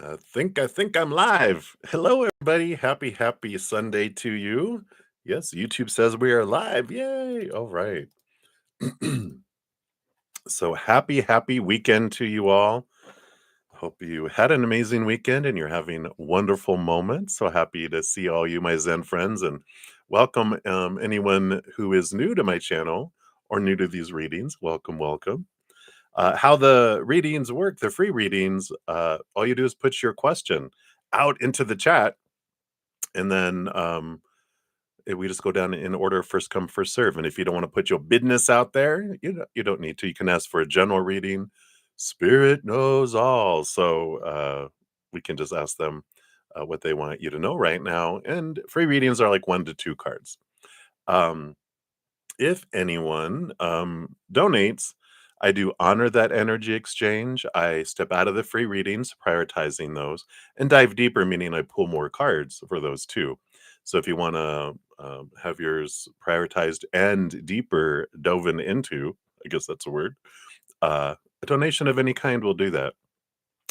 I think I'm live. Hello, everybody. Happy Sunday to you. Yes, YouTube says we are live. Yay! All right. So happy weekend to you all. Hope you had an amazing weekend and you're having wonderful moments. So happy to see all you, my Zen friends, and welcome anyone who is new to my channel or new to these readings. Welcome. How the readings work, the free readings, all you do is put your question out into the chat, and then we just go down in order, first come, first serve. And if you don't want to put your business out there, you don't need to. You can ask for a general reading. Spirit knows all, so we can just ask them what they want you to know right now. And free readings are like 1 to 2 cards. Um, if anyone donates, I do honor that energy exchange. I step out of the free readings, prioritizing those, and dive deeper, meaning I pull more cards for those too. So if you want to have yours prioritized and deeper dove into, I guess that's a word, a donation of any kind will do that.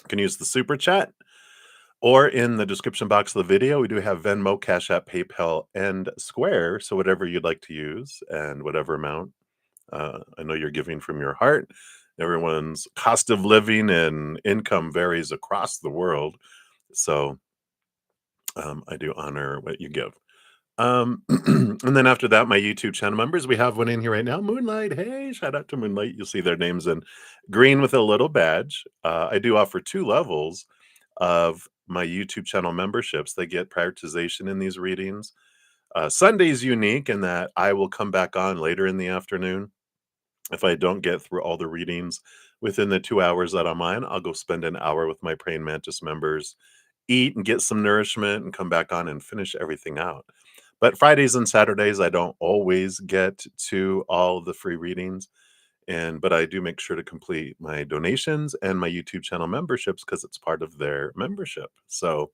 You can use the super chat or in the description box of the video, we do have Venmo, CashApp, PayPal, and Square. So whatever you'd like to use and whatever amount. I know you're giving from your heart. Everyone's cost of living and income varies across the world. So I do honor what you give. And then after that, my YouTube channel members, we have one in here right now. Moonlight. Hey, shout out to Moonlight. You'll see their names in green with a little badge. I do offer 2 levels of my YouTube channel memberships. They get prioritization in these readings. Sunday's unique in that I will come back on later in the afternoon. If I don't get through all the readings within the 2 hours that I'm on, I'll go spend an hour with my Praying Mantis members, eat and get some nourishment, and come back on and finish everything out. But Fridays and Saturdays, I don't always get to all the free readings, but I do make sure to complete my donations and my YouTube channel memberships because it's part of their membership. So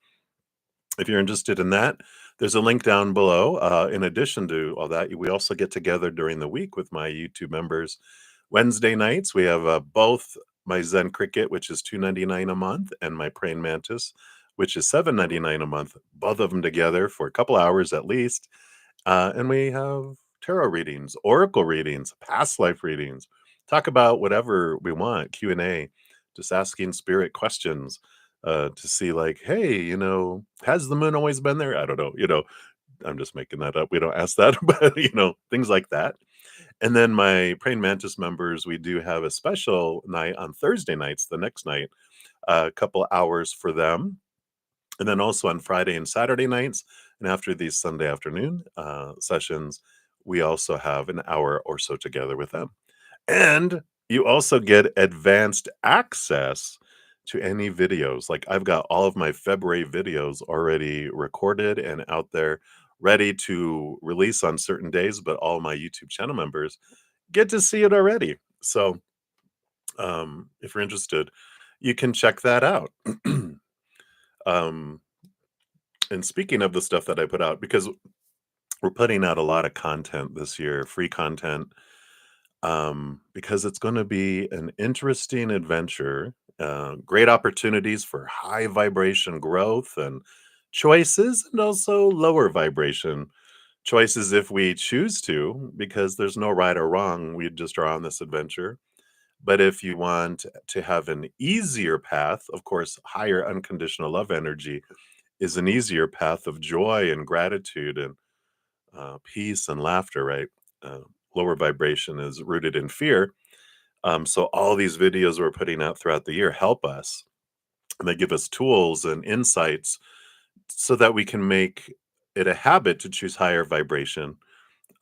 if you're interested in that, there's a link down below. In addition to all that, we also get together during the week with my YouTube members. Wednesday nights, we have both my Zen Cricket, which is $2.99 a month, and my Praying Mantis, which is $7.99 a month. Both of them together for a couple hours at least. And we have tarot readings, oracle readings, past life readings. Talk about whatever we want, Q&A, just asking spirit questions to see like, hey, has the moon always been there? I don't know. I'm just making that up. We don't ask that, but things like that. And then my Praying Mantis members, we do have a special night on Thursday nights, the next night, a couple hours for them. And then also on Friday and Saturday nights, and after these Sunday afternoon sessions, we also have an hour or so together with them. And you also get advanced access to any videos. Like I've got all of my February videos already recorded and out there ready to release on certain days, but all my YouTube channel members get to see it already. So if you're interested, you can check that out. um, and speaking of the stuff that I put out, because we're putting out a lot of content this year, free content, because it's going to be an interesting adventure. Great opportunities for high vibration growth and choices, and also lower vibration choices if we choose to, because there's no right or wrong. We just are on this adventure. But if you want to have an easier path, of course, higher unconditional love energy is an easier path of joy and gratitude and peace and laughter, right? Uh, Lower vibration is rooted in fear. So all these videos we're putting out throughout the year help us. And they give us tools and insights so that we can make it a habit to choose higher vibration.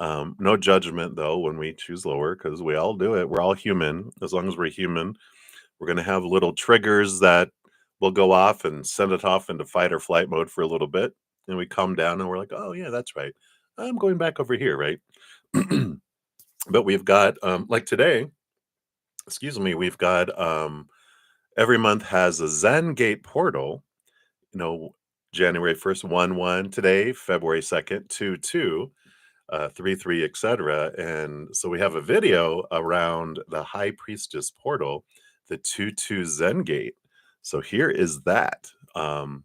No judgment though when we choose lower, because we all do it. We're all human. As long as we're human, we're going to have little triggers that will go off and send it off into fight or flight mode for a little bit. And we calm down and we're like, oh, yeah, that's right. I'm going back over here, right? But we've got, like today, excuse me, we've got every month has a Zen Gate portal, you know, January 1st, 1-1 today, February 2nd, 2-2, 3-3, etc. And so we have a video around the High Priestess portal, the 2-2 Zen Gate. So here is that. And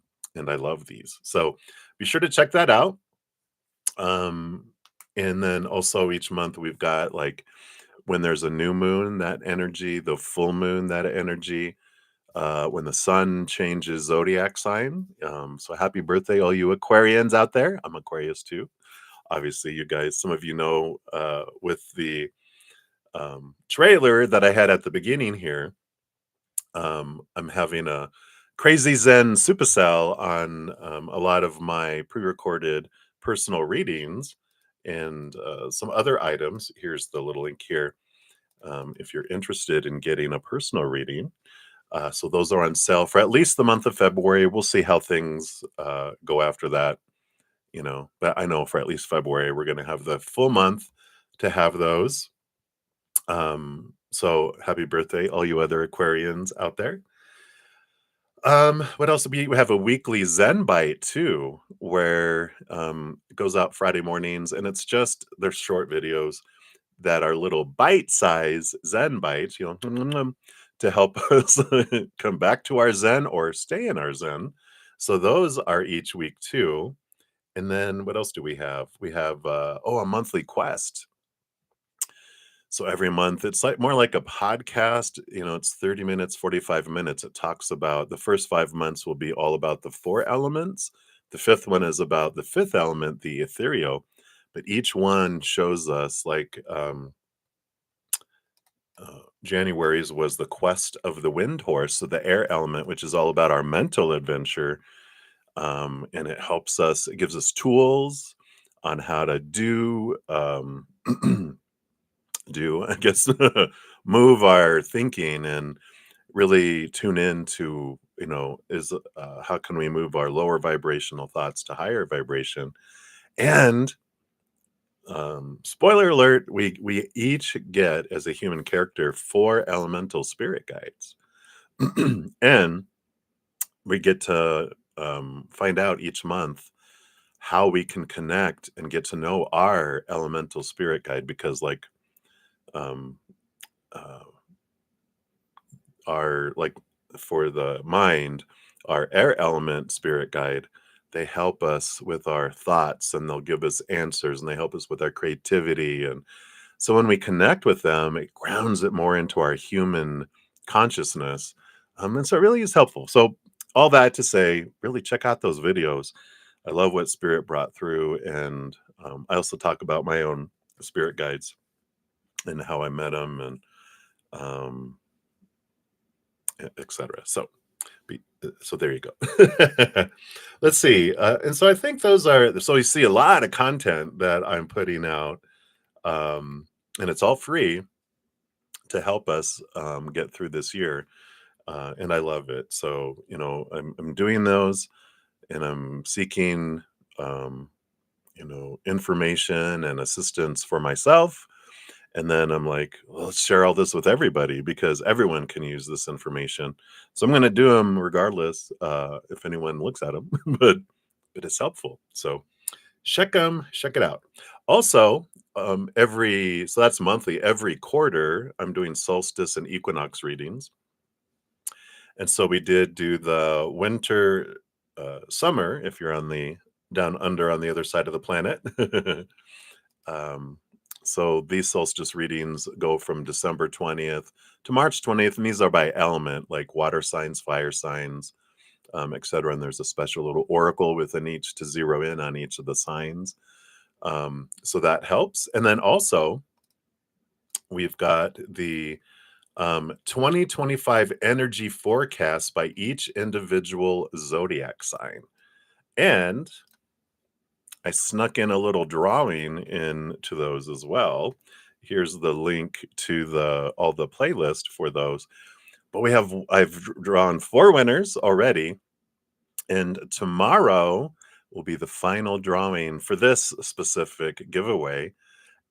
I love these. So be sure to check that out. Um, and then also each month we've got like when there's a new moon, that energy, the full moon, that energy, when the sun changes zodiac sign. So happy birthday, all you Aquarians out there. I'm Aquarius too. Obviously, you guys, some of you know with the trailer that I had at the beginning here, I'm having a crazy Zen supercell on a lot of my pre-recorded personal readings and some other items. Here's the little link here. If you're interested in getting a personal reading, so those are on sale for at least the month of February. We'll see how things go after that, but I know for at least February, we're going to have the full month to have those. So happy birthday, all you other Aquarians out there. What else? We have a weekly Zen Bite too, where it goes out Friday mornings, and they're short videos that are little bite-size Zen bites, to help us come back to our Zen or stay in our Zen. So those are each week too. And then what else do we have? We have a monthly quest. So every month it's like more like a podcast, it's 30 minutes, 45 minutes. It talks about the first 5 months will be all about the four elements. The fifth one is about the fifth element, the ethereal. But each one shows us like January's was the quest of the wind horse, so the air element, which is all about our mental adventure. And it gives us tools on how to I guess, move our thinking and really tune in to, is how can we move our lower vibrational thoughts to higher vibration? And spoiler alert, we each get as a human character 4 elemental spirit guides. And we get to find out each month how we can connect and get to know our elemental spirit guide, because like um uh, our like for the mind, our air element spirit guide, they help us with our thoughts and they'll give us answers and they help us with our creativity. And so when we connect with them, it grounds it more into our human consciousness. And so it really is helpful. So all that to say, really check out those videos. I love what Spirit brought through. And I also talk about my own spirit guides and how I met them and um, etc. So there you go. Let's see. And so I think so you see a lot of content that I'm putting out, and it's all free to help us get through this year. And I love it. So, I'm doing those and I'm seeking, um, information and assistance for myself. And then I'm like, well, let's share all this with everybody because everyone can use this information. So I'm going to do them regardless if anyone looks at them, but it's helpful. So check it out. Also, so that's monthly. Every quarter, I'm doing solstice and equinox readings. And so we did do the winter, summer, if you're on the down under on the other side of the planet. um, so these solstice readings go from December 20th to March 20th, and these are by element, like water signs, fire signs, etc. And there's a special little oracle within each to zero in on each of the signs. So that helps. And then also, we've got the 2025 energy forecast by each individual zodiac sign. And I snuck in a little drawing into those as well. Here's the link to all the playlist for those. But I've drawn 4 winners already, and tomorrow will be the final drawing for this specific giveaway.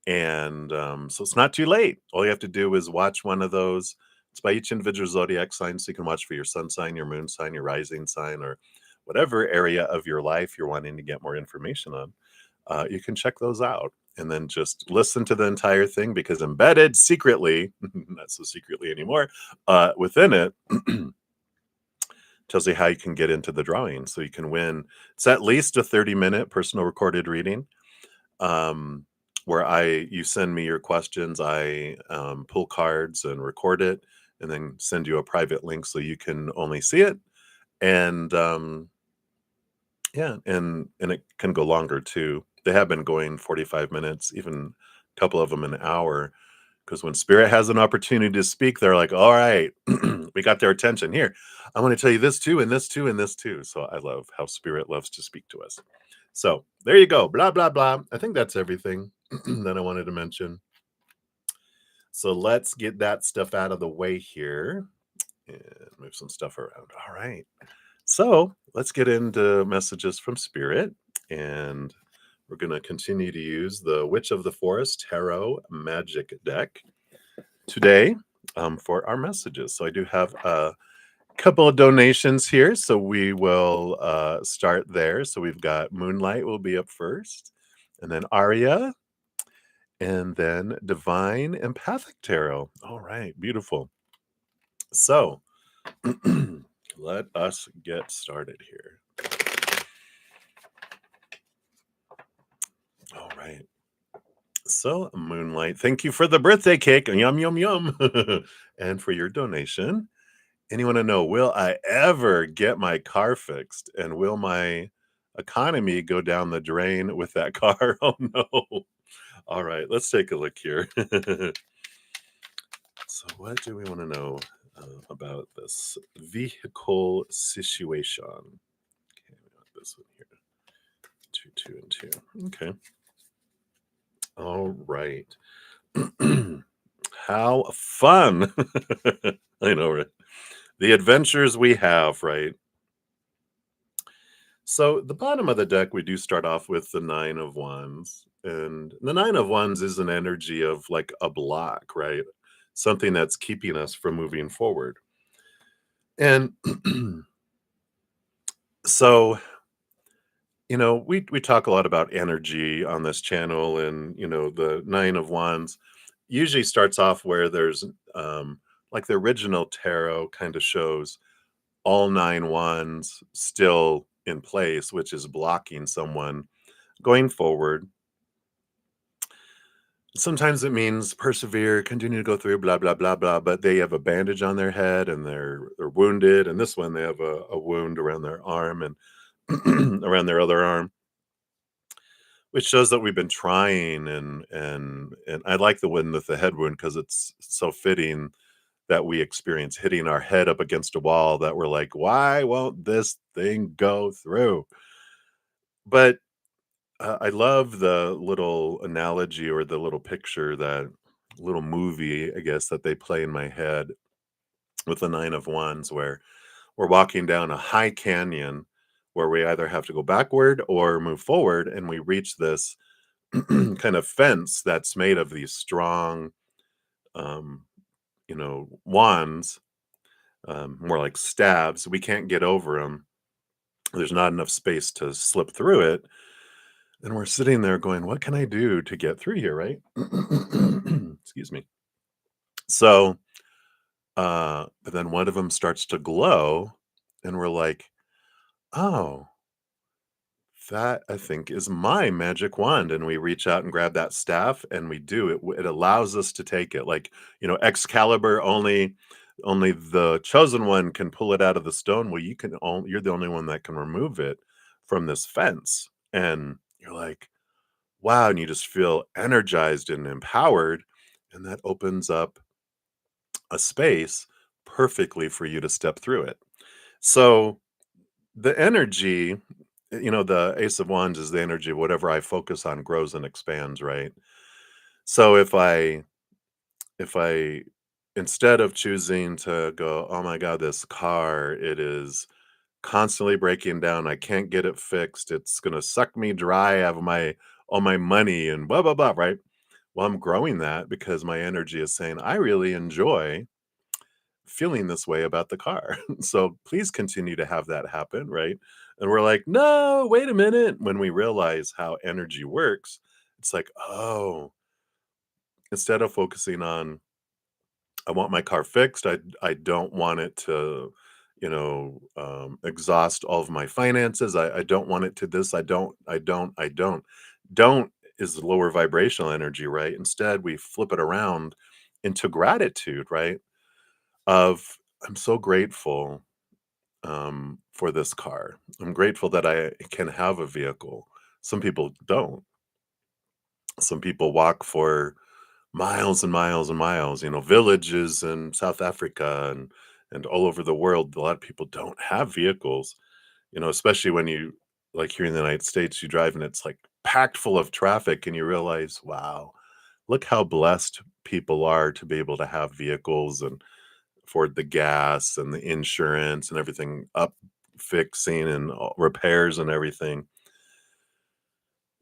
And so it's not too late. All you have to do is watch one of those. It's by each individual zodiac sign, so you can watch for your sun sign, your moon sign, your rising sign, or whatever area of your life you're wanting to get more information on. You can check those out and then just listen to the entire thing, because embedded secretly, not so secretly anymore, within it tells you how you can get into the drawing. So you can win. It's at least a 30-minute personal recorded reading, um, where you send me your questions. I pull cards and record it, and then send you a private link so you can only see it. And yeah, and it can go longer too. They have been going 45 minutes, even a couple of them an hour. Because when spirit has an opportunity to speak, they're like, all right, we got their attention. Here, I want to tell you this too, and this too, and this too. So I love how spirit loves to speak to us. So there you go. Blah, blah, blah. I think that's everything that I wanted to mention. So let's get that stuff out of the way here and move some stuff around. All right. So let's get into messages from spirit. And we're going to continue to use the Witch of the Forest Tarot Magic deck today, for our messages. So I do have a couple of donations here. So we will start there. So we've got Moonlight will be up first, and then Aria, and then Divine Empathic Tarot. All right, beautiful. So let us get started here. All right. So, Moonlight, thank you for the birthday cake. Yum, yum, yum. And for your donation. And you want to know, will I ever get my car fixed? And will my economy go down the drain with that car? Oh, no. All right, let's take a look here. So, what do we want to know about this vehicle situation? Okay, we got this one here. 2, 2, and 2. Okay. All right. How fun. I know, right? The adventures we have, right? So the bottom of the deck, we do start off with the Nine of Wands. And the Nine of Wands is an energy of like a block, right? Something that's keeping us from moving forward. And so, we talk a lot about energy on this channel, and the Nine of Wands usually starts off where there's like the original tarot kind of shows all nine wands still in place, which is blocking someone going forward. Sometimes it means persevere, continue to go through, blah, blah, blah, blah, but they have a bandage on their head and they're wounded. And this one, they have a wound around their arm and around their other arm, which shows that we've been trying. And I like the one with the head wound because it's so fitting that we experience hitting our head up against a wall that we're like, why won't this thing go through? But I love the little analogy or the little picture, that little movie, I guess, that they play in my head with the Nine of Wands, where we're walking down a high canyon where we either have to go backward or move forward, and we reach this kind of fence that's made of these strong, um, wands, more like stabs. We can't get over them. There's not enough space to slip through it. And we're sitting there going, what can I do to get through here, right? Excuse me. So, but then one of them starts to glow, and we're like, oh, that I think is my magic wand. And we reach out and grab that staff, and we do it. It allows us to take it. Like, Excalibur, only the chosen one can pull it out of the stone. Well, you're the only one that can remove it from this fence. And you're like, wow, and you just feel energized and empowered, and that opens up a space perfectly for you to step through it. So the energy, the Ace of Wands is the energy of whatever I focus on grows and expands, right? So if I instead of choosing to go, oh my god, this car, it is constantly breaking down, I can't get it fixed, it's gonna suck me dry of my all my money and blah blah blah, right? Well, I'm growing that because my energy is saying, I really enjoy feeling this way about the car. So please continue to have that happen, right? And we're like, no, wait a minute. When we realize how energy works, it's like, oh, instead of focusing on, I want my car fixed, I don't want it to, exhaust all of my finances. I don't want it to this. I don't. Don't is lower vibrational energy, right? Instead, we flip it around into gratitude, right? Of I'm so grateful for this car. I'm grateful that I can have a vehicle. Some people don't. Some people walk for miles and miles and miles, villages in South Africa and all over the world. A lot of people don't have vehicles, especially when you like here in the United States, you drive and it's like packed full of traffic and you realize, wow, look how blessed people are to be able to have vehicles and afford the gas and the insurance and everything up fixing and repairs and everything.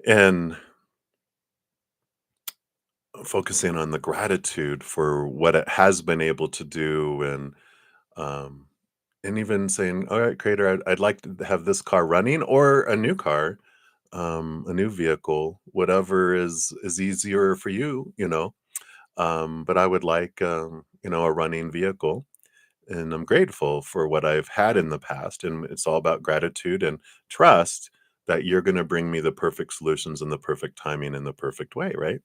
And focusing on the gratitude for what it has been able to do um and even saying, all right, creator, I'd like to have this car running or a new car, a new vehicle, whatever is easier for you, but I would like a running vehicle, and I'm grateful for what I've had in the past, and it's all about gratitude and trust that you're going to bring me the perfect solutions and the perfect timing in the perfect way, right?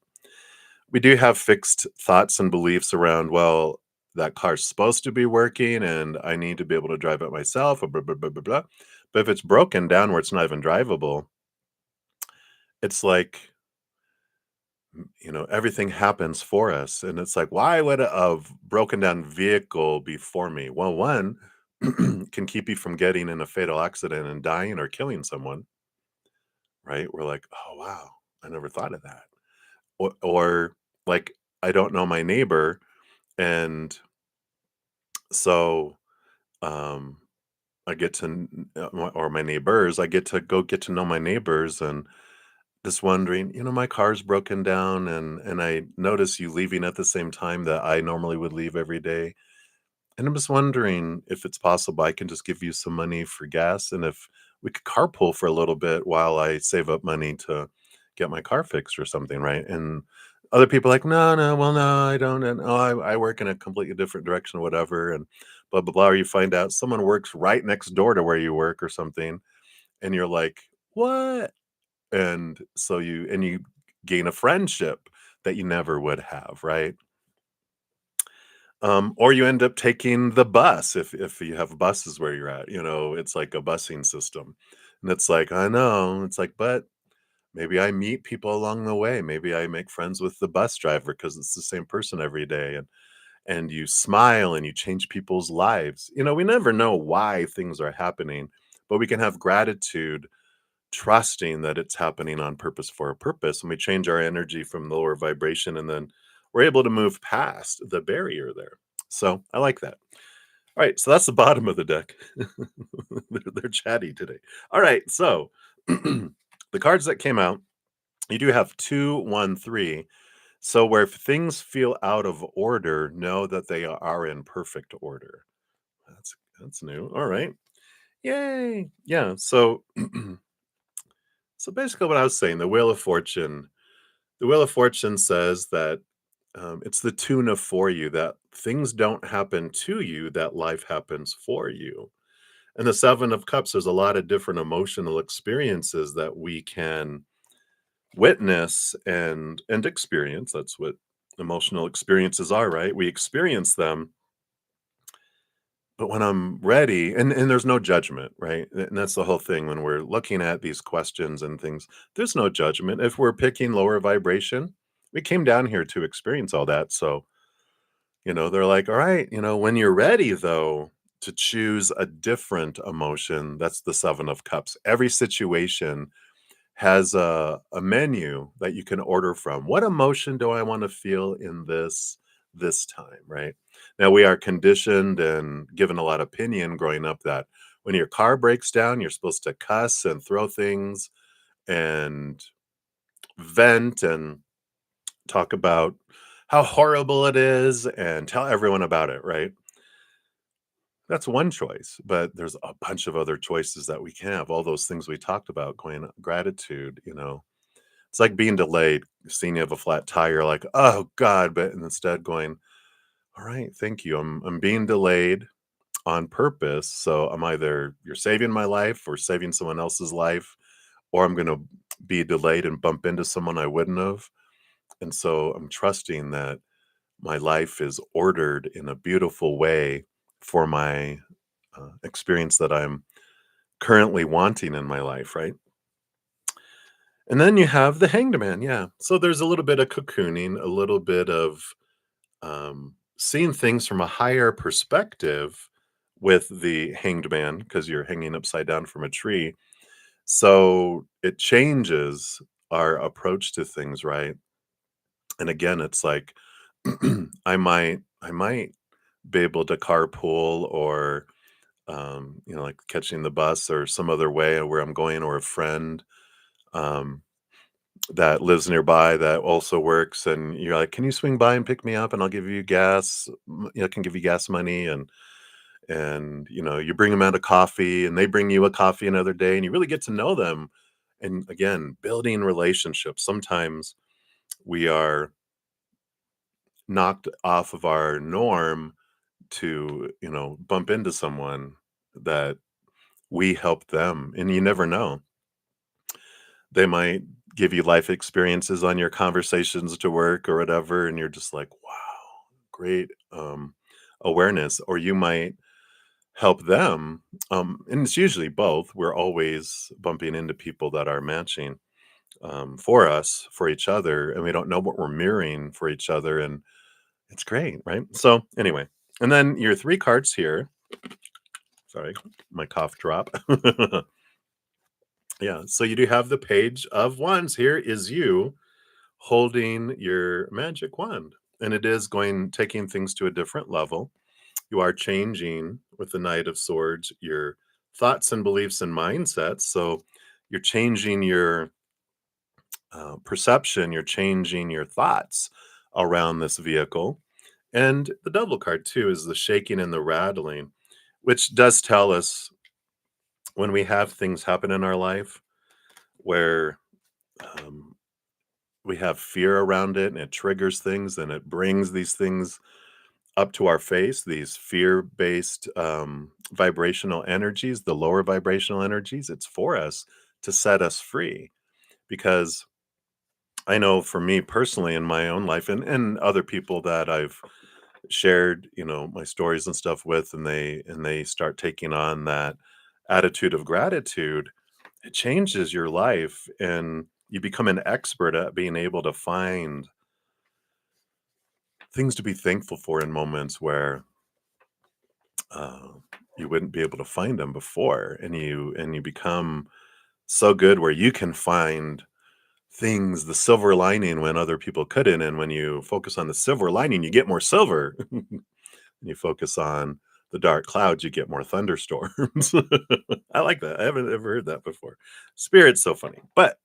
We do have fixed thoughts and beliefs around, well, that car's supposed to be working and I need to be able to drive it myself, or blah, blah, blah, blah, blah. But if it's broken down where it's not even drivable, it's like, everything happens for us. And it's like, why would broken down vehicle be for me? Well, one can keep you from getting in a fatal accident and dying or killing someone, right? We're like, oh, wow, I never thought of that. Or like, I don't know my neighbor. And so, um, I get to or my neighbors, I get to go get to know my neighbors and just wondering, my car's broken down and I notice you leaving at the same time that I normally would leave every day. And I'm just wondering if it's possible I can just give you some money for gas and if we could carpool for a little bit while I save up money to get my car fixed or something, right? And other people are like, no, no, well, no, I don't. And oh, I work in a completely different direction, whatever. And blah, blah, blah. Or you find out someone works right next door to where you work or something. And you're like, what? And so you gain a friendship that you never would have, right? Or you end up taking the bus if you have buses where you're at, it's like a busing system. And it's like, I know, it's like, but maybe I meet people along the way. Maybe I make friends with the bus driver because it's the same person every day. And you smile and you change people's lives. We never know why things are happening, but we can have gratitude, trusting that it's happening on purpose for a purpose. And we change our energy from lower vibration and then we're able to move past the barrier there. So I like that. All right, so that's the bottom of the deck. They're chatty today. All right, so the cards that came out, you do have 2, 1, 3. So where if things feel out of order, know that they are in perfect order. That's new. All right. Yay. Yeah. So so basically what I was saying, the Wheel of Fortune says that it's the tuna for you, that things don't happen to you, that life happens for you. And the Seven of Cups, there's a lot of different emotional experiences that we can witness and experience. That's what emotional experiences are, right? We experience them, but when I'm ready, and there's no judgment, right? And that's the whole thing when we're looking at these questions and things, there's no judgment. If we're picking lower vibration, we came down here to experience all that. So, they're like, all right, when you're ready though, to choose a different emotion, that's the Seven of Cups. Every situation has a menu that you can order from. What emotion do I want to feel in this time, right? Now we are conditioned and given a lot of opinion growing up that when your car breaks down, you're supposed to cuss and throw things and vent and talk about how horrible it is and tell everyone about it, right? That's one choice, but there's a bunch of other choices that we can have. All those things we talked about, going gratitude, it's like being delayed, seeing you have a flat tire, like, "Oh god," but instead going, "All right, thank you. I'm being delayed. on purpose. So I'm either you're saving my life or saving someone else's life, or I'm going to be delayed and bump into someone I wouldn't have. And so I'm trusting that my life is ordered in a beautiful way for my experience that I'm currently wanting in my life, right? And then you have the hanged man, yeah. So there's a little bit of cocooning, a little bit of seeing things from a higher perspective with the hanged man because you're hanging upside down from a tree. So it changes our approach to things, right? And again, it's like I might be able to carpool or like catching the bus or some other way where I'm going, or a friend um, that lives nearby that also works, and you're like, "Can you swing by and pick me up, and I'll give you gas. I can give you gas money." And you bring them out a coffee, and they bring you a coffee another day, and you really get to know them. And again, building relationships. Sometimes we are knocked off of our norm to bump into someone that we help them, and you never know. They might give you life experiences on your conversations to work or whatever, and you're just like, "Wow, great, awareness." Or you might help them, and it's usually both. We're always bumping into people that are matching, for us, for each other, and we don't know what we're mirroring for each other, and it's great, right? So, anyway, and then your 3 cards here. Sorry, my cough drop. Yeah, so you do have the Page of Wands. Here is you holding your magic wand, and it is going taking things to a different level. You are changing with the Knight of Swords your thoughts and beliefs and mindsets. So you're changing your perception, you're changing your thoughts around this vehicle. And the Devil card, too, is the shaking and the rattling, which does tell us when we have things happen in our life where um, we have fear around it and it triggers things and it brings these things up to our face, these fear-based, vibrational energies, the lower vibrational energies. It's for us to set us free, because I know for me personally in my own life, and other people that I've shared, my stories and stuff with, and they start taking on that attitude of gratitude, it changes your life, and you become an expert at being able to find things to be thankful for in moments where uh, you wouldn't be able to find them before, and you become so good where you can find things, the silver lining when other people couldn't. And when you focus on the silver lining, you get more silver. And you focus on the dark clouds, you get more thunderstorms. I like that. I haven't ever heard that before. Spirit's so funny. But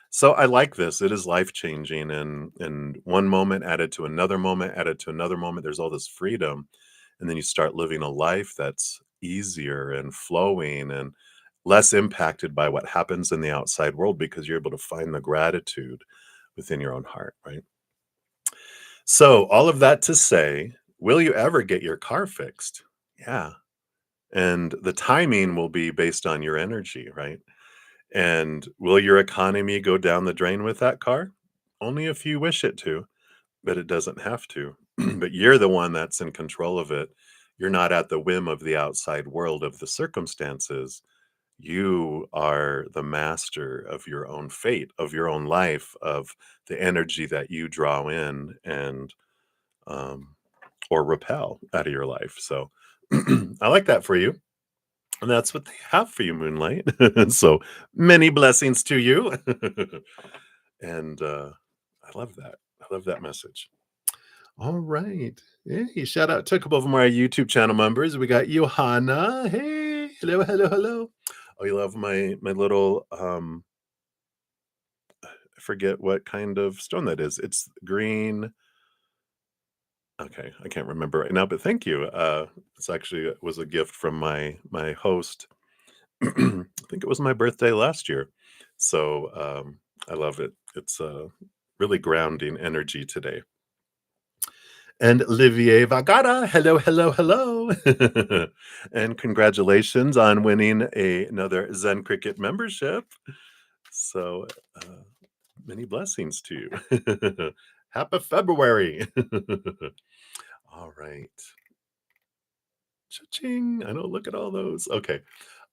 so I like this. It is life changing, and one moment added to another moment, added to another moment. There's all this freedom, and then you start living a life that's easier and flowing and less impacted by what happens in the outside world, because you're able to find the gratitude within your own heart, right? So all of that to say, will you ever get your car fixed? Yeah, and the timing will be based on your energy, right? And will your economy go down the drain with that car? Only if you wish it to, but it doesn't have to. But you're the one that's in control of it. You're not at the whim of the outside world, of the circumstances. You are the master of your own fate, of your own life, of the energy that you draw in and um, or repel out of your life. So I like that for you. And that's what they have for you, Moonlight. So many blessings to you. And I love that. I love that message. All right. Hey, shout out to a couple of my YouTube channel members. We got Johanna. Hey, hello, hello, hello. Oh, you love my little I forget what kind of stone that is. It's green. Okay, I can't remember right now, but thank you. It's actually was a gift from my host. I think it was my birthday last year. So I love it. It's really grounding energy today. And Olivier Vagata, hello, hello, hello. And congratulations on winning another Zen Cricket membership. So many blessings to you. Happy February. All right. Cha-ching. I know, look at all those. Okay.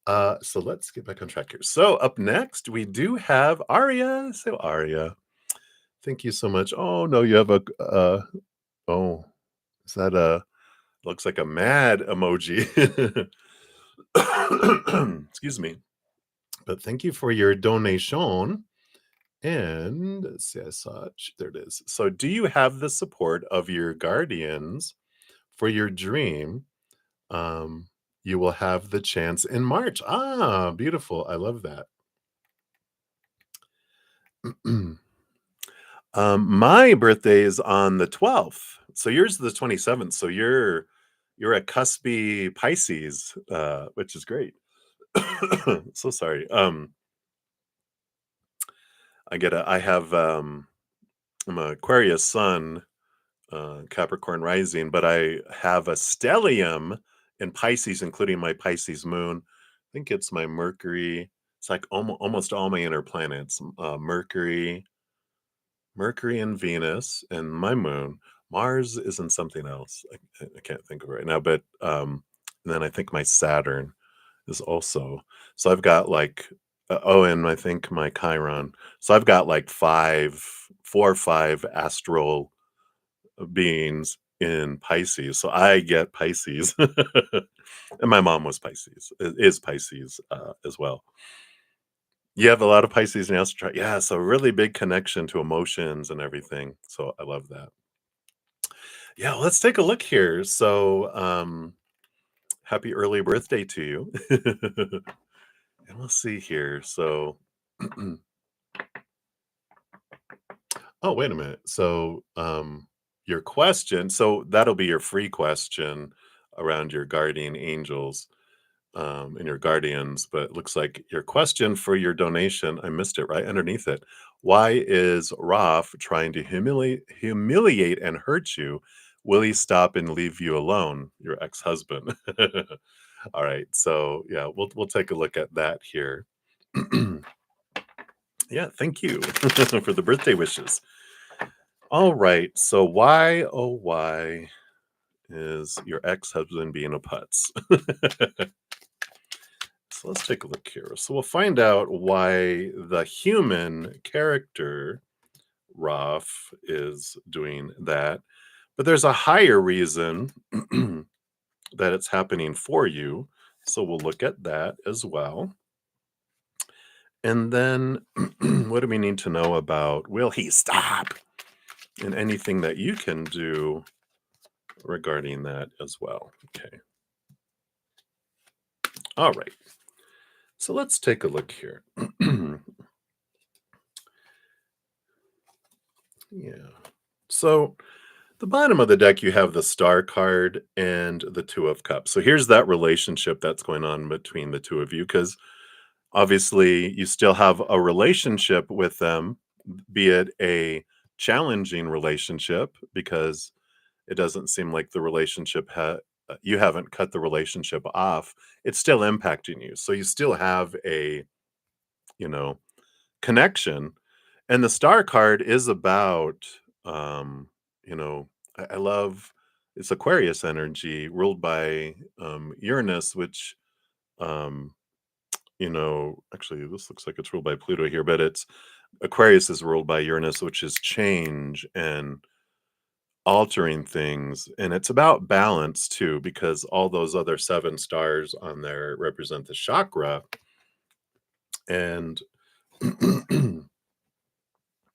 So let's get back on track here. So up next, we do have Aria. So Aria, thank you so much. Oh no, you have oh, is that looks like a mad emoji. Excuse me. But thank you for your donation. And let's see, I saw it. There it is. So, do you have the support of your guardians for your dream? Um, you will have the chance in March. Ah, beautiful. I love that. My birthday is on the 12th. So yours is the 27th. So you're a cuspy Pisces, which is great. So sorry. I have I'm a Aquarius sun, Capricorn rising, but I have a stellium in Pisces, including my Pisces moon. I think it's my Mercury. It's like almost all my inner planets. Mercury and Venus and my moon. Mars is in something else. I can't think of it right now, but and then I think my Saturn is also. So I've got like oh, and I think my Chiron. So I've got like 4 or 5 astral beings in Pisces. So I get Pisces. And my mom was Pisces, is Pisces as well. You have a lot of Pisces in the astral chart. Yeah, so really big connection to emotions and everything. So I love that. Yeah, let's take a look here. So happy early birthday to you. And we'll see here. So oh, wait a minute. So your question, so that'll be your free question around your guardian angels and your guardians, but it looks like your question for your donation, I missed it right underneath it. Why is Ralph trying to humiliate and hurt you? Will he stop and leave you alone, your ex-husband? All right, so yeah, we'll take a look at that here. Yeah, thank you for the birthday wishes. All right, so why oh why is your ex-husband being a putz? So let's take a look here. So we'll find out why the human character, Raf, is doing that. But there's a higher reason that it's happening for you. So we'll look at that as well. And then what do we need to know about will he stop? And anything that you can do regarding that as well. Okay. All right. So let's take a look here. Yeah. So the bottom of the deck, you have the Star card and the Two of Cups. So here's that relationship that's going on between the two of you, because obviously you still have a relationship with them, be it a challenging relationship, because it doesn't seem like the you haven't cut the relationship off. It's still impacting you. So you still have a, you know, connection. And the Star card is about, you know, I love it's Aquarius energy ruled by Uranus, which, um, actually, this looks like it's ruled by Pluto here, but it's Aquarius is ruled by Uranus, which is change and altering things. And it's about balance too, because all those other 7 stars on there represent the chakra. And and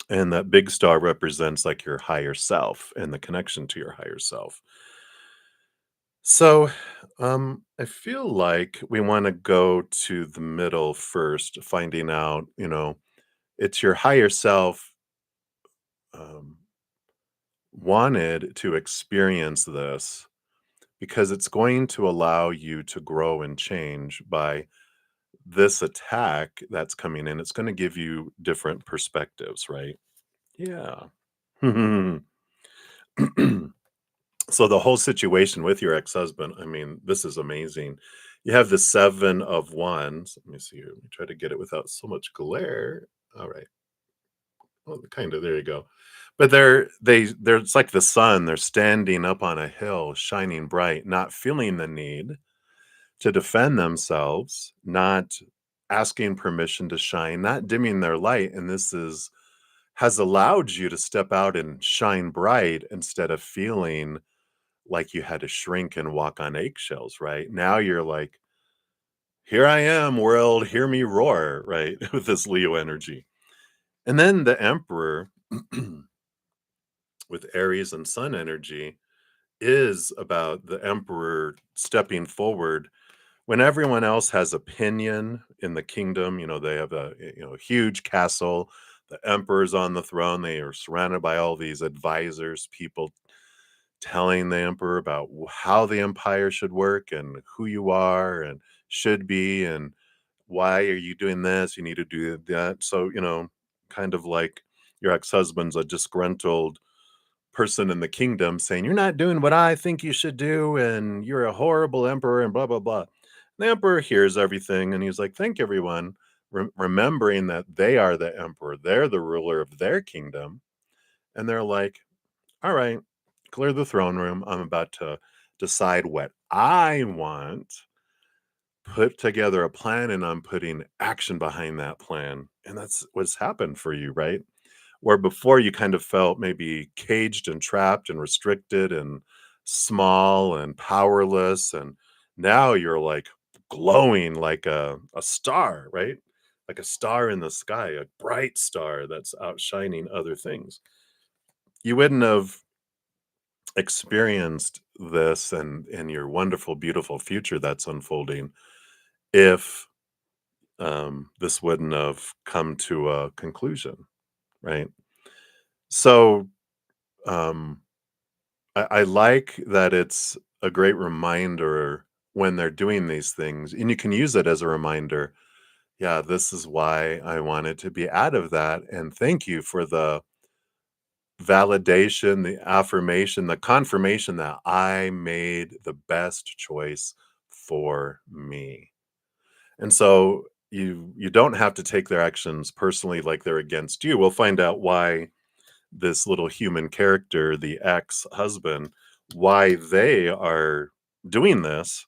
that big star represents like your higher self and the connection to your higher self. So, I feel like we want to go to the middle first, finding out, it's your higher self um, wanted to experience this because it's going to allow you to grow and change by this attack that's coming in. It's going to give you different perspectives, right? Yeah. So the whole situation with your ex-husband, I mean, this is amazing. You have the 7 of wands. Let me see here. Let me try to get it without so much glare. All right. Well, kinda, there you go. But they're it's like the sun, they're standing up on a hill, shining bright, not feeling the need to defend themselves, not asking permission to shine, not dimming their light, and this is has allowed you to step out and shine bright instead of feeling like you had to shrink and walk on eggshells, right? Now you're like, "Here I am, world, hear me roar," right? With this Leo energy. And then the Emperor with Aries and Sun energy is about the Emperor stepping forward when everyone else has opinion in the kingdom. They have a huge castle. The Emperor's on the throne. They are surrounded by all these advisors, people telling the Emperor about how the empire should work and who you are and should be and why are you doing this? You need to do that. So, kind of like your ex-husband's a disgruntled person in the kingdom saying, "You're not doing what I think you should do, and you're a horrible emperor," and blah, blah, blah. The emperor hears everything and he's like, "Thank everyone," remembering that they are the emperor, they're the ruler of their kingdom. And they're like, "All right, clear the throne room. I'm about to decide what I want, put together a plan, and I'm putting action behind that plan." And that's what's happened for you, right? Where before you kind of felt maybe caged and trapped and restricted and small and powerless, and now you're like glowing like a star, right? Like a star in the sky, a bright star that's outshining other things. You wouldn't have experienced this and your wonderful, beautiful future that's unfolding if this wouldn't have come to a conclusion, right? So um, I like that it's a great reminder when they're doing these things, and you can use it as a reminder. Yeah, this is why I wanted to be out of that. And thank you for the validation, the affirmation, the confirmation that I made the best choice for me. And so you don't have to take their actions personally like they're against you. We'll find out why this little human character, the ex-husband, why they are doing this,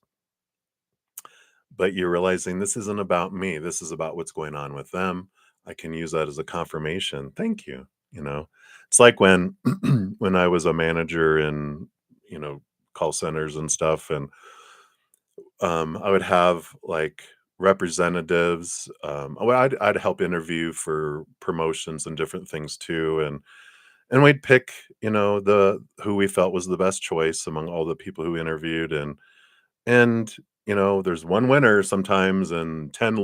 but you're realizing this isn't about me. This is about what's going on with them. I can use that as a confirmation. Thank you. You know, it's like when when I was a manager in, you know, call centers and stuff, and I would have like representatives. I'd help interview for promotions and different things too, and we'd pick, the who we felt was the best choice among all the people who interviewed, and there's one winner sometimes and 10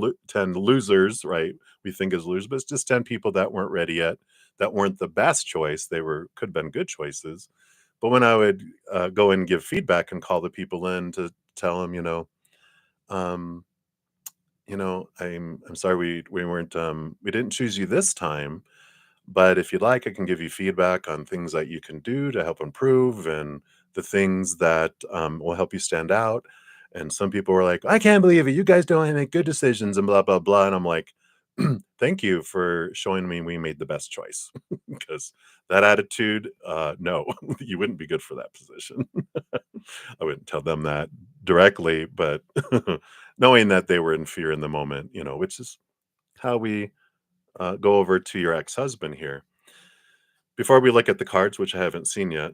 losers, right? We think as losers, but it's just 10 people that weren't ready yet, that weren't the best choice. They could have been good choices. But when I would go and give feedback and call the people in to tell them, um, I'm sorry we weren't we didn't choose you this time, but if you'd like, I can give you feedback on things that you can do to help improve and the things that will help you stand out. And some people were like, "I can't believe it. You guys don't make good decisions," and blah, blah, blah. And I'm like, "Thank you for showing me we made the best choice." Because that attitude, no, you wouldn't be good for that position. I wouldn't tell them that directly, but knowing that they were in fear in the moment, which is how we go over to your ex-husband here. Before we look at the cards, which I haven't seen yet,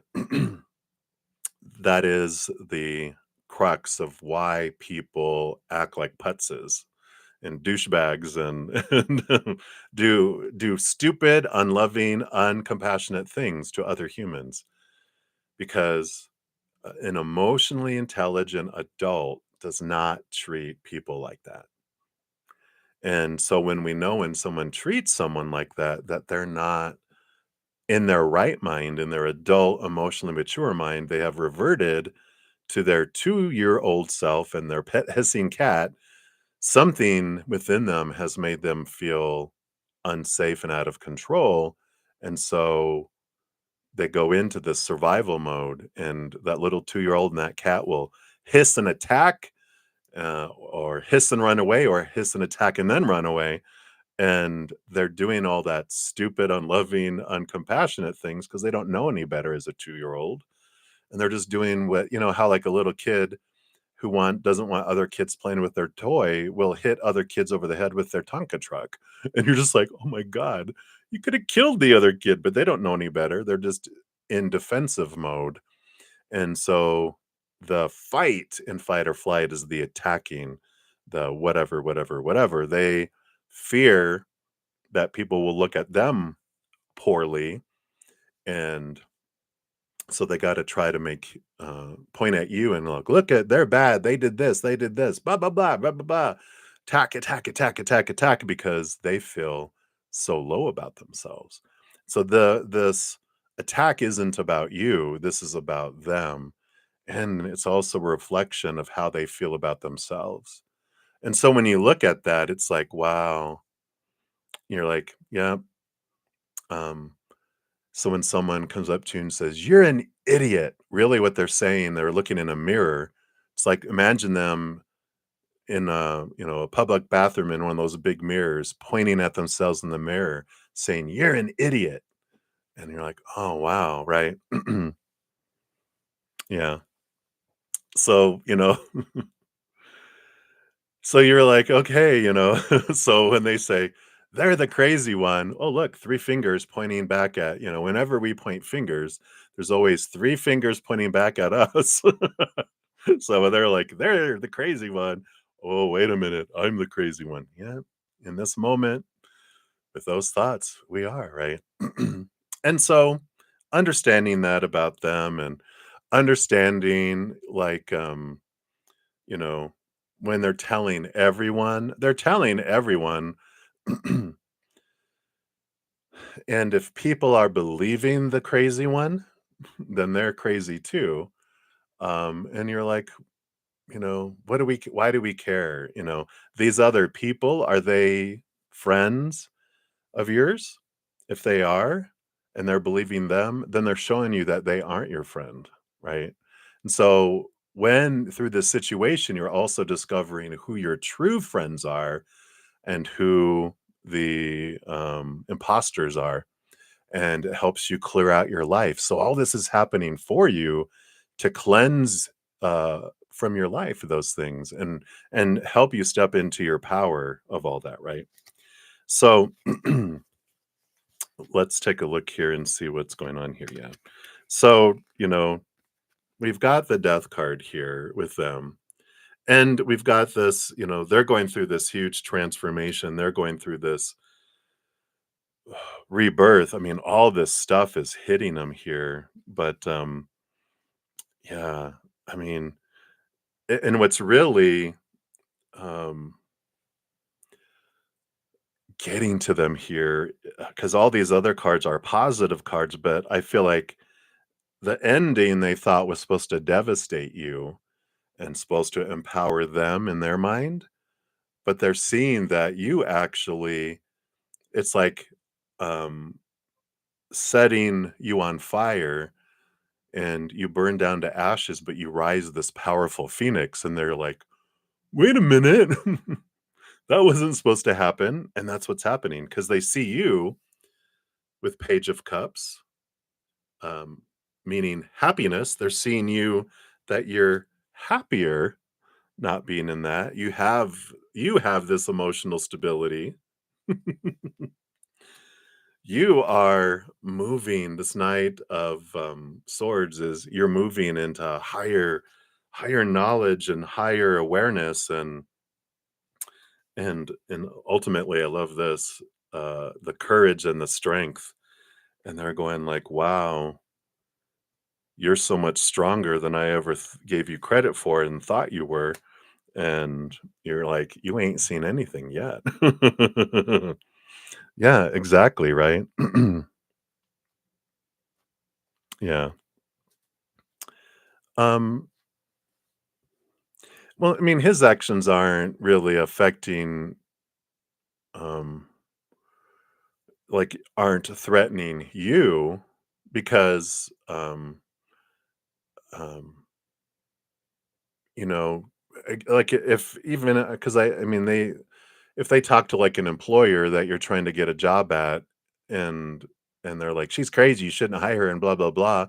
that is the crux of why people act like putzes and douchebags and do stupid, unloving, uncompassionate things to other humans because an emotionally intelligent adult does not treat people like that. And so when someone treats someone like that, that they're not in their right mind, in their adult, emotionally mature mind, they have reverted to their 2-year-old self and their pet hissing cat. Something within them has made them feel unsafe and out of control. And so they go into this survival mode, and that little 2-year-old and that cat will hiss and attack, or hiss and run away, or hiss and attack and then run away. And they're doing all that stupid, unloving, uncompassionate things because they don't know any better as a 2-year-old. And they're just doing what, how like a little kid who doesn't want other kids playing with their toy will hit other kids over the head with their Tonka truck. And you're just like, "Oh my god, you could have killed the other kid," but they don't know any better. They're just in defensive mode. And so the fight in fight or flight is the attacking, the whatever, whatever, whatever. They fear that people will look at them poorly, and so they got to try to make point at you and look at, they're bad, they did this, blah blah blah blah blah blah, attack, attack, attack, attack, attack, because they feel so low about themselves. So this attack isn't about you, this is about them, and it's also a reflection of how they feel about themselves. And so when you look at that, it's like, wow, you're like, yeah. um So when someone comes up to you and says, "You're an idiot," really what they're saying, they're looking in a mirror. It's like, imagine them in a public bathroom in one of those big mirrors, pointing at themselves in the mirror, saying, "You're an idiot." And you're like, "Oh, wow," right? Yeah. So, so you're like, "Okay," so when they say, "They're the crazy one," oh, look, 3 fingers pointing back at, whenever we point fingers, there's always 3 fingers pointing back at us. So they're like, "They're the crazy one." Oh, wait a minute, I'm the crazy one. Yeah, in this moment, with those thoughts, we are, right? And so understanding that about them, and understanding like, you know, when they're telling everyone, and if people are believing the crazy one, then they're crazy too. And you're like, what do we why do we care? These other people, are they friends of yours? If they are, and they're believing them, then they're showing you that they aren't your friend, right? And so when through this situation, you're also discovering who your true friends are and who the imposters are, and it helps you clear out your life. So all this is happening for you to cleanse from your life those things, and help you step into your power of all that, right? So let's take a look here and see what's going on here. Yeah. So, we've got the death card here with them. And we've got this, they're going through this huge transformation. They're going through this rebirth. I mean, all this stuff is hitting them here. But yeah, I mean, and what's really um getting to them here, because all these other cards are positive cards, but I feel like the ending they thought was supposed to devastate you and supposed to empower them in their mind, but they're seeing that you actually, it's like um setting you on fire, and you burn down to ashes, but you rise this powerful phoenix, and they're like, "Wait a minute." That wasn't supposed to happen, and that's what's happening because they see you with Page of Cups, um, meaning happiness. They're seeing you, that you're happier not being in that. You have this emotional stability. You are moving, this Knight of Swords is, you're moving into higher knowledge and higher awareness, and ultimately I love this, the courage and the strength. And they're going like, "Wow, you're so much stronger than I ever gave you credit for and thought you were." And you're like, "You ain't seen anything yet." Yeah, exactly, right? Yeah. Um, well, I mean, his actions aren't really affecting, um, like, aren't threatening you, because um, you know, like if even because I mean they if they talk to like an employer that you're trying to get a job at and they're like she's crazy, you shouldn't hire her and blah blah blah.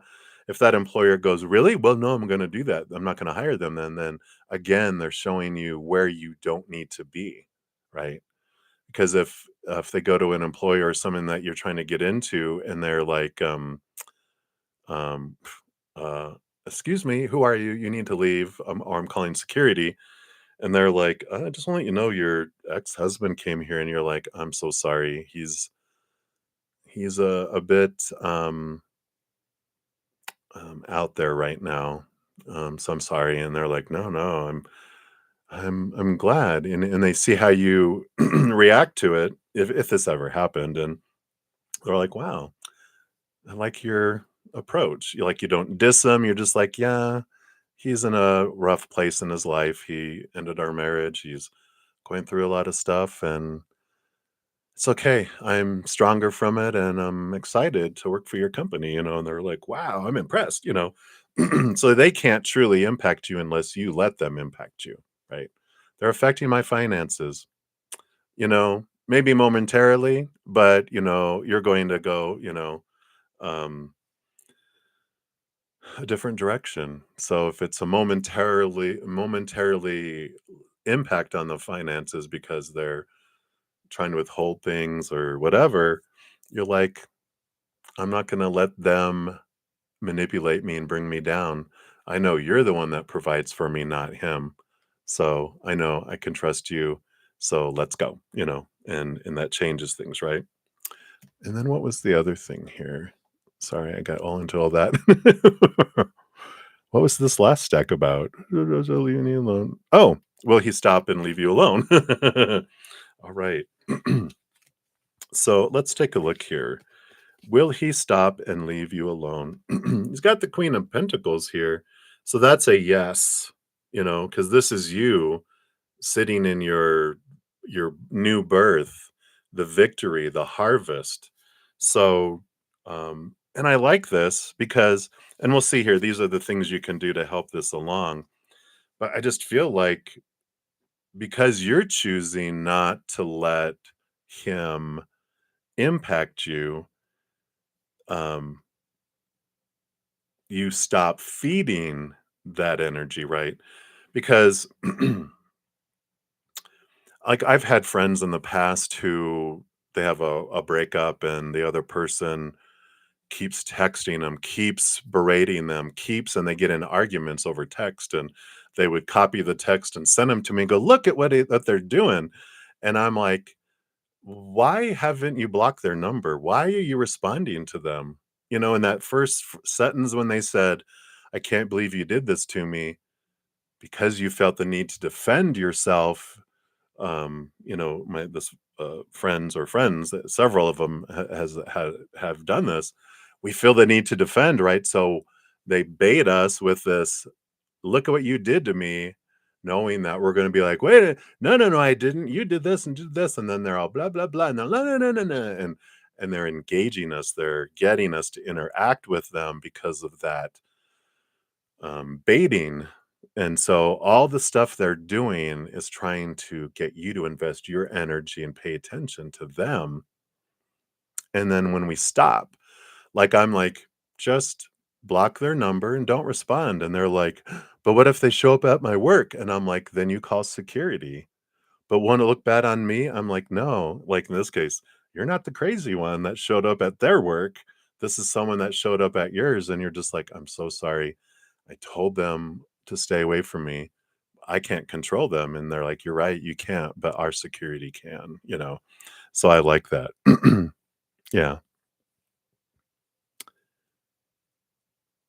If that employer goes, really? Well, no, I'm going to do that. I'm not going to hire them. Then again, they're showing you where you don't need to be, right? Because if they go to an employer or someone that you're trying to get into and they're like um uh excuse me, who are you? You need to leave. Or I'm calling security. And they're like, I just want to let you know your ex-husband came here, and you're like, I'm so sorry. He's a bit out there right now. So I'm sorry. And they're like, no, no, I'm glad. And they see how you react to it if this ever happened. And they're like, wow, I like your approach. You don't diss him. You're just like, yeah, he's in a rough place in his life. He ended our marriage. He's going through a lot of stuff, and it's okay. I'm stronger from it, and I'm excited to work for your company, and they're like, wow, I'm impressed. So they can't truly impact you unless you let them impact you, right? They're affecting my finances, maybe momentarily, but you're going to go, um, a different direction. So if it's a momentarily impact on the finances because they're trying to withhold things or whatever, you're like, I'm not going to let them manipulate me and bring me down. I know you're the one that provides for me, not him. So I know I can trust you. So let's go, and that changes things, right? And then what was the other thing here? Sorry, I got all into all that. What was this last stack about? Leave me alone. Oh, will he stop and leave you alone? All right. So let's take a look here. Will he stop and leave you alone? He's got the Queen of Pentacles here. So that's a yes, because this is you sitting in your new birth, the victory, the harvest. So and I like this because and we'll see here, these are the things you can do to help this along. But I just feel like because you're choosing not to let him impact you, um, you stop feeding that energy, right? Because like I've had friends in the past who they have a breakup and the other person keeps texting them, keeps berating them, keeps and they get in arguments over text and they would copy the text and send them to me and go, look at what they're doing. And I'm like, why haven't you blocked their number? Why are you responding to them? In that first sentence when they said, I can't believe you did this to me, because you felt the need to defend yourself. My this friends, several of them have done this. We feel the need to defend, right? So they bait us with this, look at what you did to me, knowing that we're going to be like, wait, no, no, no, I didn't. You did this and did this, and then they're all blah blah blah, no, no, no, no, no, no, and they're engaging us. They're getting us to interact with them because of that baiting. And so all the stuff they're doing is trying to get you to invest your energy and pay attention to them. And then when we stop, like I'm like, just block their number and don't respond. And they're like, but what if they show up at my work? And I'm like, then you call security. But want to look bad on me? I'm like, no, like in this case, you're not the crazy one that showed up at their work. This is someone that showed up at yours. And you're just like, I'm so sorry. I told them to stay away from me. I can't control them. And they're like, you're right, you can't, but our security can. So I like that. Yeah.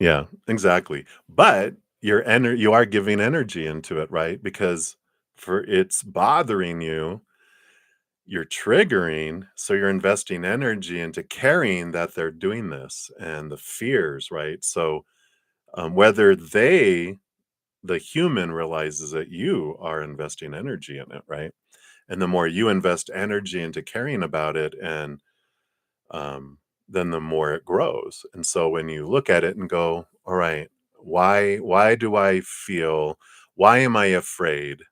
Yeah, exactly. But you are giving energy into it, right? Because for it's bothering you, you're triggering, so you're investing energy into carrying that they're doing this and the fears, right? So whether the human realizes that you are investing energy in it, right? And the more you invest energy into caring about it and then the more it grows. And so when you look at it and go, all right, why do I feel, why am I afraid?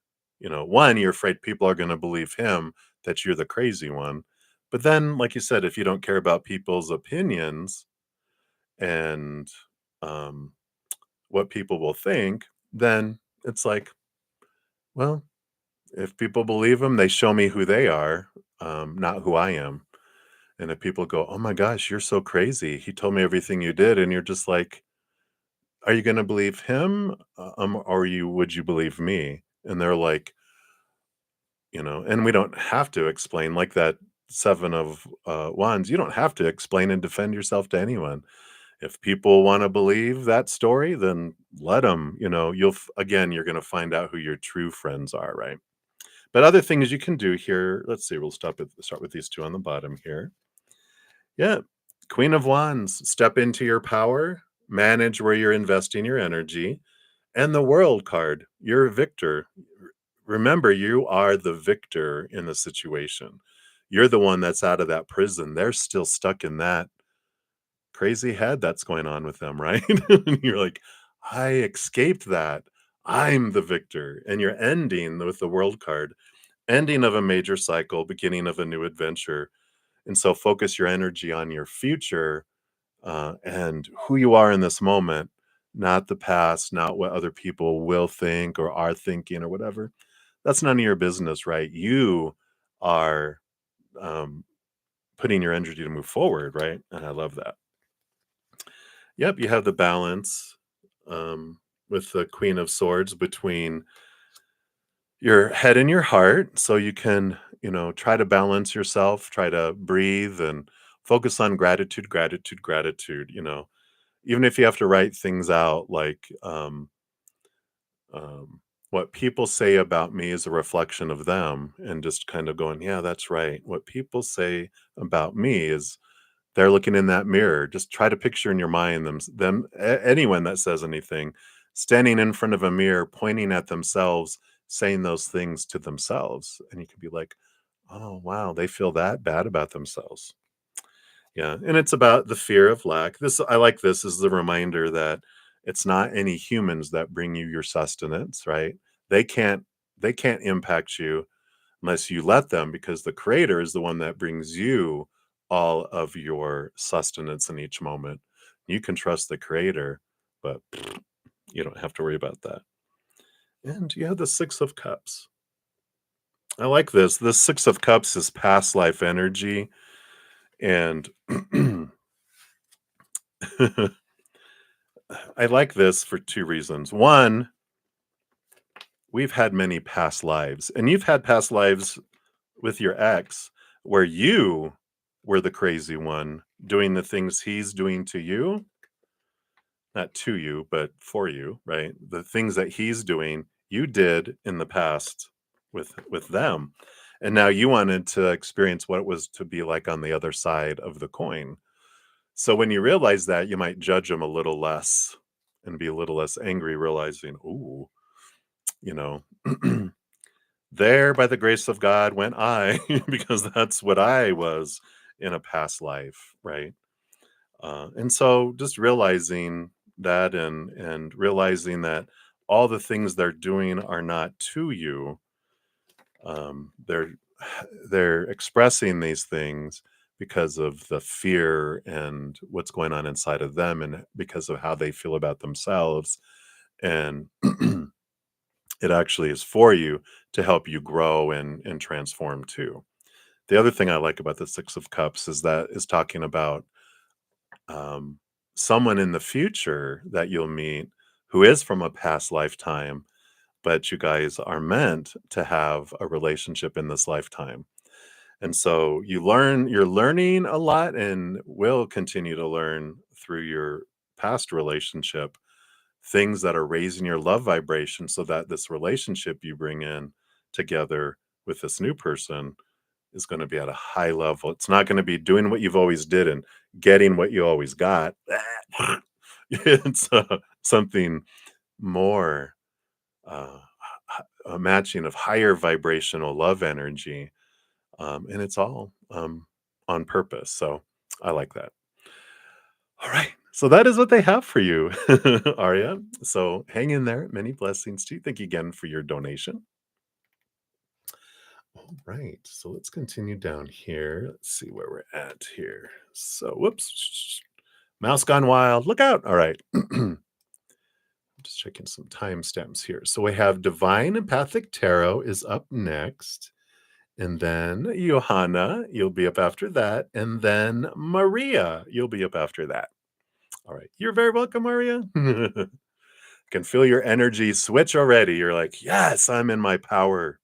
One, you're afraid people are going to believe him that you're the crazy one. But then, like you said, if you don't care about people's opinions and um, what people will think, then it's like, well, if people believe them, they show me who they are, not who I am. And if people go, "Oh my gosh, you're so crazy. He told me everything you did," and you're just like, "Are you going to believe him, or you would you believe me?" And they're like, and we don't have to explain like that seven of wands. You don't have to explain and defend yourself to anyone. If people want to believe that story, then let them. Again, you're going to find out who your true friends are, right? But other things you can do here. Let's see. We'll start with these two on the bottom here. Yeah. Queen of Wands, step into your power, manage where you're investing your energy. And the World card, you're a victor. Remember, you are the victor in the situation. You're the one that's out of that prison. They're still stuck in that crazy head that's going on with them, right? And you're like, I escaped that. I'm the victor. And you're ending with the World card, ending of a major cycle, beginning of a new adventure. And so focus your energy on your future and who you are in this moment, not the past, not what other people will think or are thinking or whatever. That's none of your business, right? You are um, putting your energy to move forward, right? And I love that. Yep, you have the balance with the Queen of Swords between your head and your heart. So you can, try to balance yourself, try to breathe and focus on gratitude, gratitude, gratitude, even if you have to write things out like um, what people say about me is a reflection of them, and just kind of going, yeah, that's right. What people say about me is they're looking in that mirror. Just try to picture in your mind anyone that says anything standing in front of a mirror, pointing at themselves, saying those things to themselves. And you could be like, oh, wow, they feel that bad about themselves. Yeah, and it's about the fear of lack. I like this as the reminder that it's not any humans that bring you your sustenance, right? They can't they can't impact you unless you let them, because the creator is the one that brings you all of your sustenance in each moment. You can trust the creator, but you don't have to worry about that. And you have the 6 of cups. I like this. The 6 of cups is past life energy, and I like this for 2 reasons. One, we've had many past lives, and you've had past lives with your ex where you were the crazy one doing the things he's doing to you, not to you, but for you, right? The things that he's doing, you did in the past with them. And now you wanted to experience what it was to be like on the other side of the coin. So when you realize that, you might judge him a little less and be a little less angry, realizing, ooh, you know, there by the grace of God went I, because that's what I was in a past life, right? And so just realizing that, and realizing that all the things they're doing are not to you. They're they're expressing these things because of the fear and what's going on inside of them, and because of how they feel about themselves. And it actually is for you to help you grow and transform too. The other thing I like about the 6 of Cups is that is talking about um, someone in the future that you'll meet who is from a past lifetime, but you guys are meant to have a relationship in this lifetime. And so you're learning a lot and will continue to learn through your past relationship things that are raising your love vibration, so that this relationship you bring in together with this new person is going to be at a high level. It's not going to be doing what you've always did and getting what you always got. It's something more, a matching of higher vibrational love energy, and it's all on purpose. So I like that. All right. So that is what they have for you, Arya. So hang in there. Many blessings to you. Thank you again for your donation. All right. So let's continue down here. Let's see where we're at here. So, whoops. Mouse gone wild. Look out. All right. Just checking some timestamps here. So we have Divine Empathic Tarot is up next. And then Johanna, you'll be up after that. And then Maria, you'll be up after that. All right. You're very welcome, Maria. Can feel your energy switch already. You're like, yes, I'm in my power,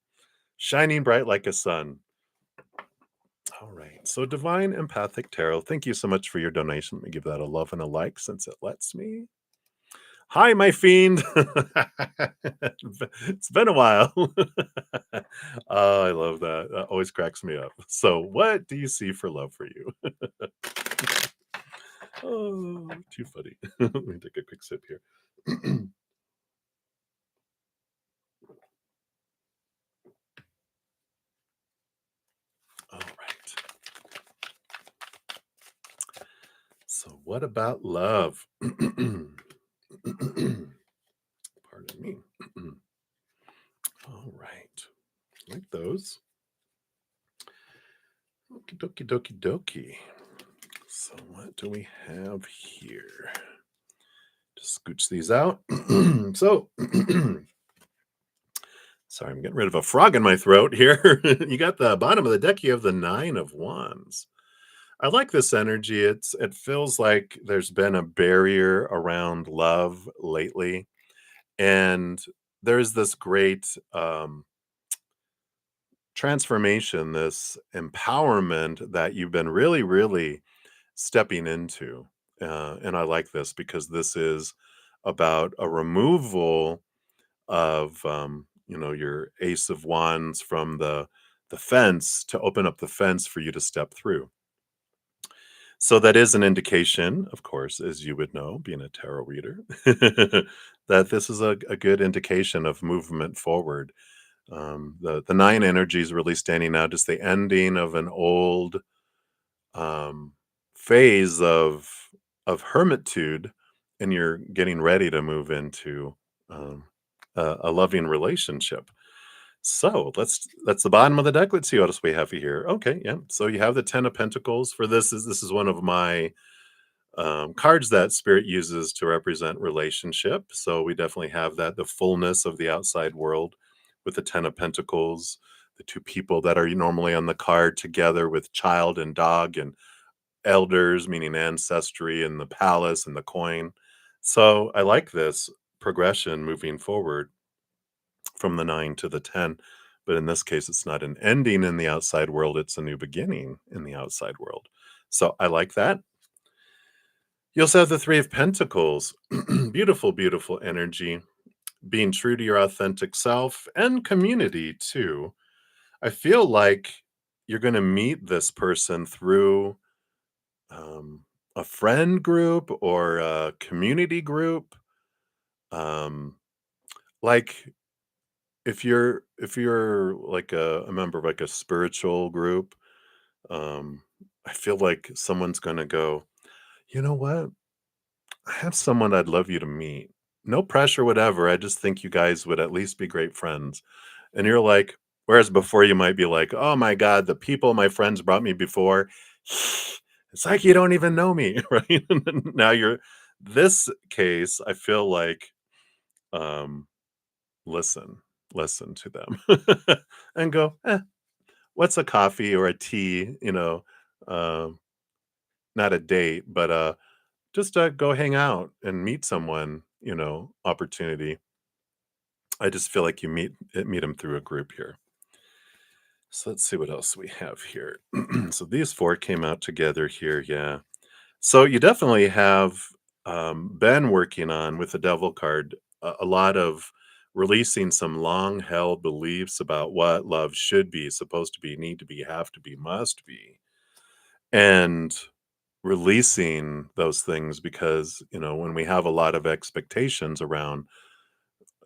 shining bright like a sun. All right. So, Divine Empathic Tarot, thank you so much for your donation. Let me give that a love and a like since it lets me. Hi, my fiend. It's been a while. Oh, I love that. That always cracks me up. So, what do you see for love for you? Oh, too funny. Let me take a quick sip here. All right. So, what about love? Pardon me. All right. Like those. Okie dokie dokie dokie. So, what do we have here? Just scooch these out. So, sorry, I'm getting rid of a frog in my throat here. You got the bottom of the deck, you have the Nine of Wands. I like this energy. It feels like there's been a barrier around love lately. And there's this great transformation, this empowerment that you've been really, really stepping into. And I like this because this is about a removal of your Ace of Wands from the fence to open up the fence for you to step through. So that is an indication, of course, as you would know, being a tarot reader, that this is a good indication of movement forward. The nine energy is really standing out as the ending of an old um, phase of hermitude, and you're getting ready to move into um, a loving relationship. So that's the bottom of the deck. Let's see what else we have here. Okay, yeah. So you have the Ten of Pentacles. For this is one of my cards that Spirit uses to represent relationship. So we definitely have that, the fullness of the outside world with the Ten of Pentacles, the two people that are normally on the card together with child and dog and elders, meaning ancestry, and the palace and the coin. So I like this progression moving forward from the 9 to the 10. But in this case, it's not an ending in the outside world, it's a new beginning in the outside world. So I like that. You also have the Three of Pentacles. Beautiful, beautiful energy. Being true to your authentic self and community too. I feel like you're going to meet this person through a friend group or a community group. Um, like if you're like a member of like a spiritual group, um, I feel like someone's going to go, you know what? I have someone I'd love you to meet. No pressure, whatever. I just think you guys would at least be great friends. And you're like, whereas before you might be like, oh my God, the people my friends brought me before, it's like you don't even know me, right? And then now this case, I feel like, um, listen, listen to them and go, what's a coffee or a tea, um, not a date, but just go hang out and meet someone, opportunity. I just feel like you meet them through a group here. So let's see what else we have here. So these four came out together here, yeah. So you definitely have been working on with the Devil card a lot of releasing some long held beliefs about what love should be, supposed to be, need to be, have to be, must be, and releasing those things because when we have a lot of expectations around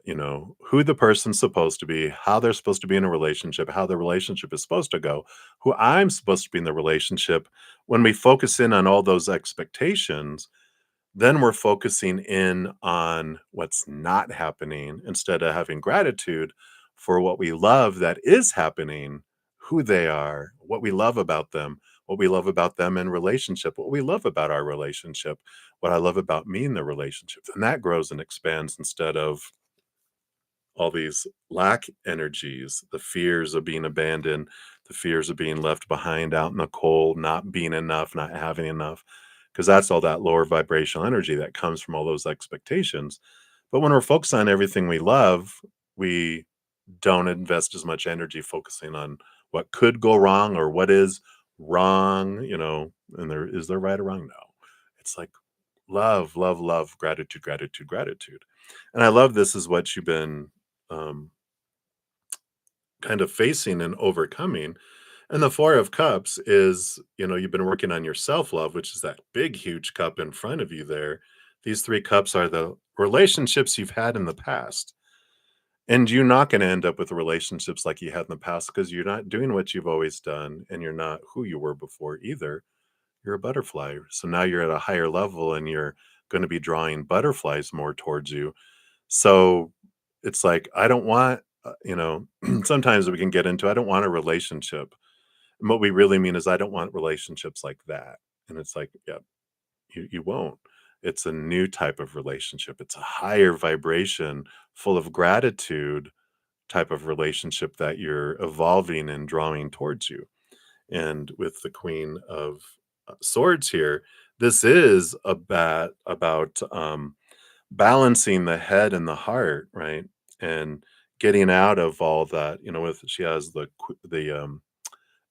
who the person's supposed to be, how they're supposed to be in a relationship, how the relationship is supposed to go, who I'm supposed to be in the relationship. When we focus in on all those expectations, then we're focusing in on what's not happening instead of having gratitude for what we love that is happening, who they are, what we love about them, what we love about them in relationship, what we love about our relationship, what I love about me in the relationship. And that grows and expands instead of all these lack energies, the fears of being abandoned, the fears of being left behind out in the cold, not being enough, not having enough, because that's all that lower vibrational energy that comes from all those expectations. But when we're focused on everything we love, we don't invest as much energy focusing on what could go wrong or what is wrong, and there right or wrong? No. It's like love, love, love, gratitude, gratitude, gratitude. And I love this is what you've been um, kind of facing and overcoming. And the Four of Cups is, you've been working on your self love, which is that big, huge cup in front of you there. These three cups are the relationships you've had in the past. And you're not going to end up with relationships like you had in the past because you're not doing what you've always done and you're not who you were before either. You're a butterfly. So now you're at a higher level and you're going to be drawing butterflies more towards you. So it's like, I don't want, sometimes we can get into, I don't want a relationship. And what we really mean is, I don't want relationships like that. And it's like, yeah, you won't. It's a new type of relationship. It's a higher vibration, full of gratitude type of relationship that you're evolving and drawing towards you. And with the Queen of Swords here, this is about balancing the head and the heart, right? And getting out of all that, with she has the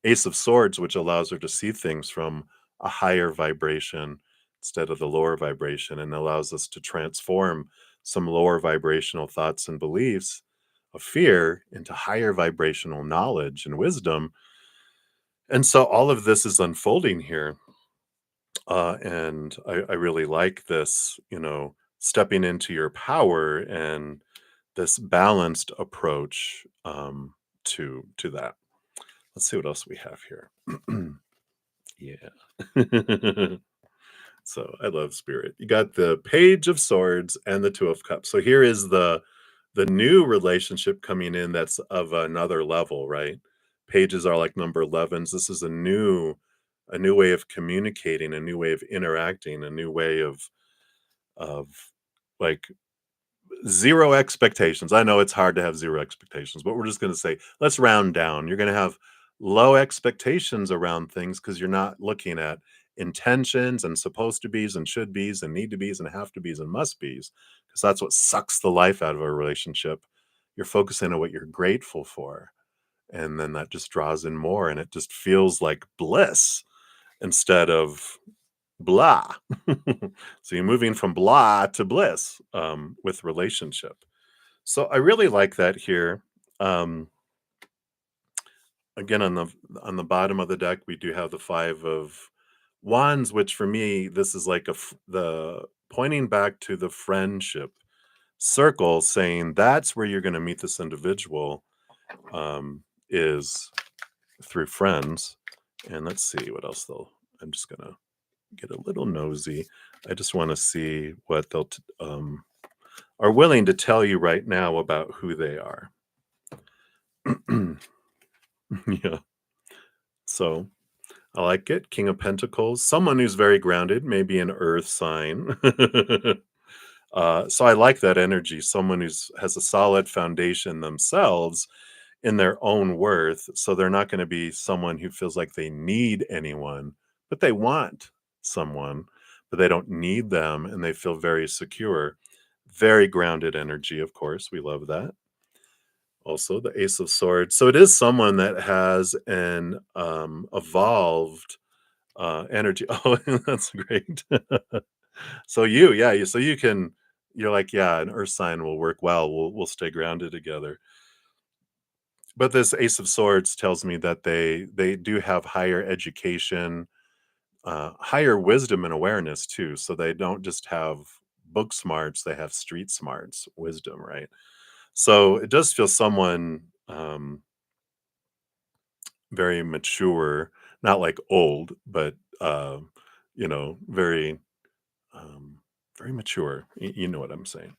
Ace of Swords, which allows her to see things from a higher vibration instead of the lower vibration, and allows us to transform some lower vibrational thoughts and beliefs of fear into higher vibrational knowledge and wisdom. And so all of this is unfolding here. And I really like this, stepping into your power and this balanced approach to that. Let's see what else we have here. Yeah. So I love spirit. You got the Page of Swords and the Two of Cups. So here is the new relationship coming in that's of another level, right? Pages are like number 11s. This is a new way of communicating, a new way of interacting, a new way of like zero expectations. I know it's hard to have zero expectations, but we're just going to say, let's round down. You're going to have low expectations around things because you're not looking at intentions and supposed to be's and should be's and need to be's and have to be's and must be's, because that's what sucks the life out of a relationship. You're focusing on what you're grateful for. And then that just draws in more and it just feels like bliss instead of blah. So you're moving from blah to bliss with relationship. So I really like that here. Um, Again, on the bottom of the deck, we do have the Five of Wands, which for me, this is like the pointing back to the friendship circle, saying that's where you're going to meet this individual, is through friends. And let's see what else they'll. I'm just gonna get a little nosy. I just want to see what they'll are willing to tell you right now about who they are. Yeah. So I like it. King of Pentacles, someone who's very grounded, maybe an earth sign. So I like that energy. Someone who's has a solid foundation themselves in their own worth. So they're not going to be someone who feels like they need anyone, but they want someone, but they don't need them and they feel very secure. Very grounded energy, of course. We love that. Also, the Ace of Swords. So it is someone that has an evolved energy. Oh, that's great. So so you're like, yeah, an earth sign will work well. We'll stay grounded together. But this Ace of Swords tells me that they do have higher education, higher wisdom and awareness too. So they don't just have book smarts; they have street smarts, wisdom, right? So it does feel someone very mature, not like old, but very. very mature. You know what I'm saying.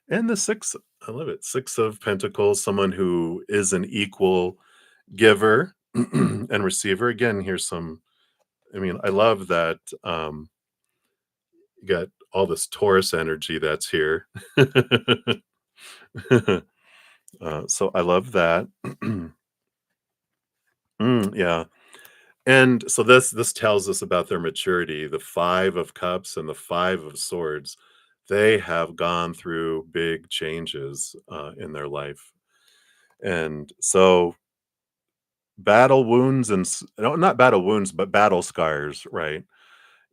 And the six, I love it. Six of Pentacles, someone who is an equal giver and receiver. Again, here's some, I mean, I love that you got all this Taurus energy that's here. So I love that. Yeah. And so this tells us about their maturity. The 5 of Cups and the 5 of Swords, they have gone through big changes in their life. And so battle wounds and no, not battle wounds, but battle scars, right?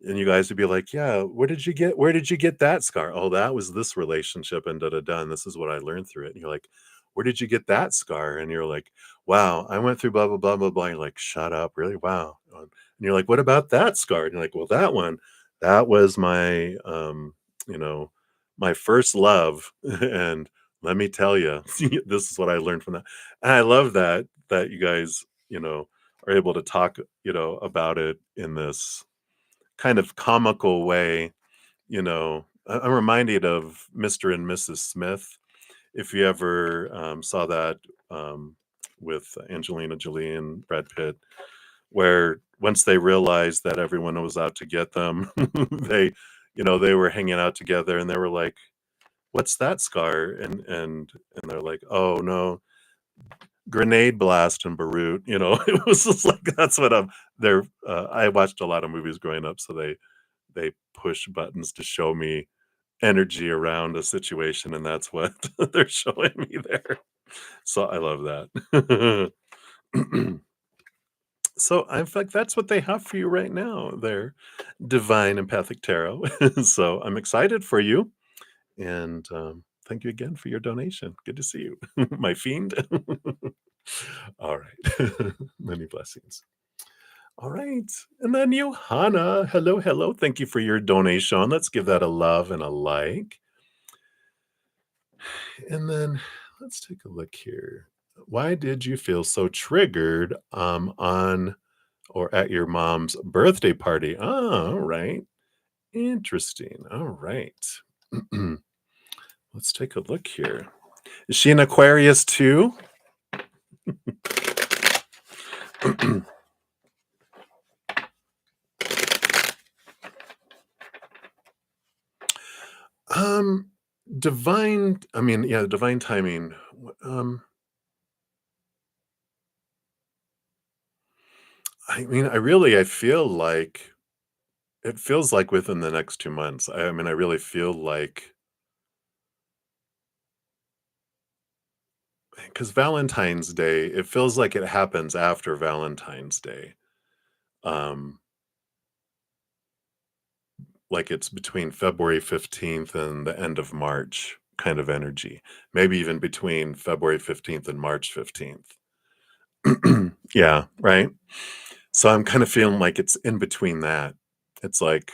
And you guys would be like, "Yeah, where did you get that scar? Oh, that was this relationship and da da da. And this is what I learned through it." And you're like, "Where did you get that scar?" And you're like, "Wow, I went through blah blah blah blah blah." And you're like, "Shut up, really? Wow." And you're like, "What about that scar?" And you're like, "Well, that one, that was my you know, my first love." And let me tell you, this is what I learned from that. And I love that you guys, are able to talk, about it in this kind of comical way. I'm reminded of Mr. and Mrs. Smith. If you ever saw that with Angelina Jolie and Brad Pitt, where once they realized that everyone was out to get them, they were hanging out together, and they were like, "What's that scar?" And they're like, "Oh no, grenade blast in Beirut." It was just like that's what I'm. They're. I watched a lot of movies growing up, so they push buttons to show me energy around a situation, and that's what they're showing me there. So I love that. So I feel like that's what they have for you right now, their divine empathic tarot. So I'm excited for you, and thank you again for your donation. Good to see you, my fiend. All right. Many blessings. All right. And then Johanna, hello, hello. Thank you for your donation. Let's give that a love and a like. And then let's take a look here. Why did you feel so triggered on or at your mom's birthday party? Oh, all right. Interesting. All right. Let's take a look here. Is she an Aquarius too? um divine, I mean, yeah, divine timing. Um I feel like it feels like within the next 2 months. I mean, I really feel like because Valentine's Day, it feels like it happens after Valentine's Day. Um, like it's between February 15th and the end of March kind of energy. Maybe even between February 15th and March 15th. Yeah, right? So I'm kind of feeling like it's in between that. It's like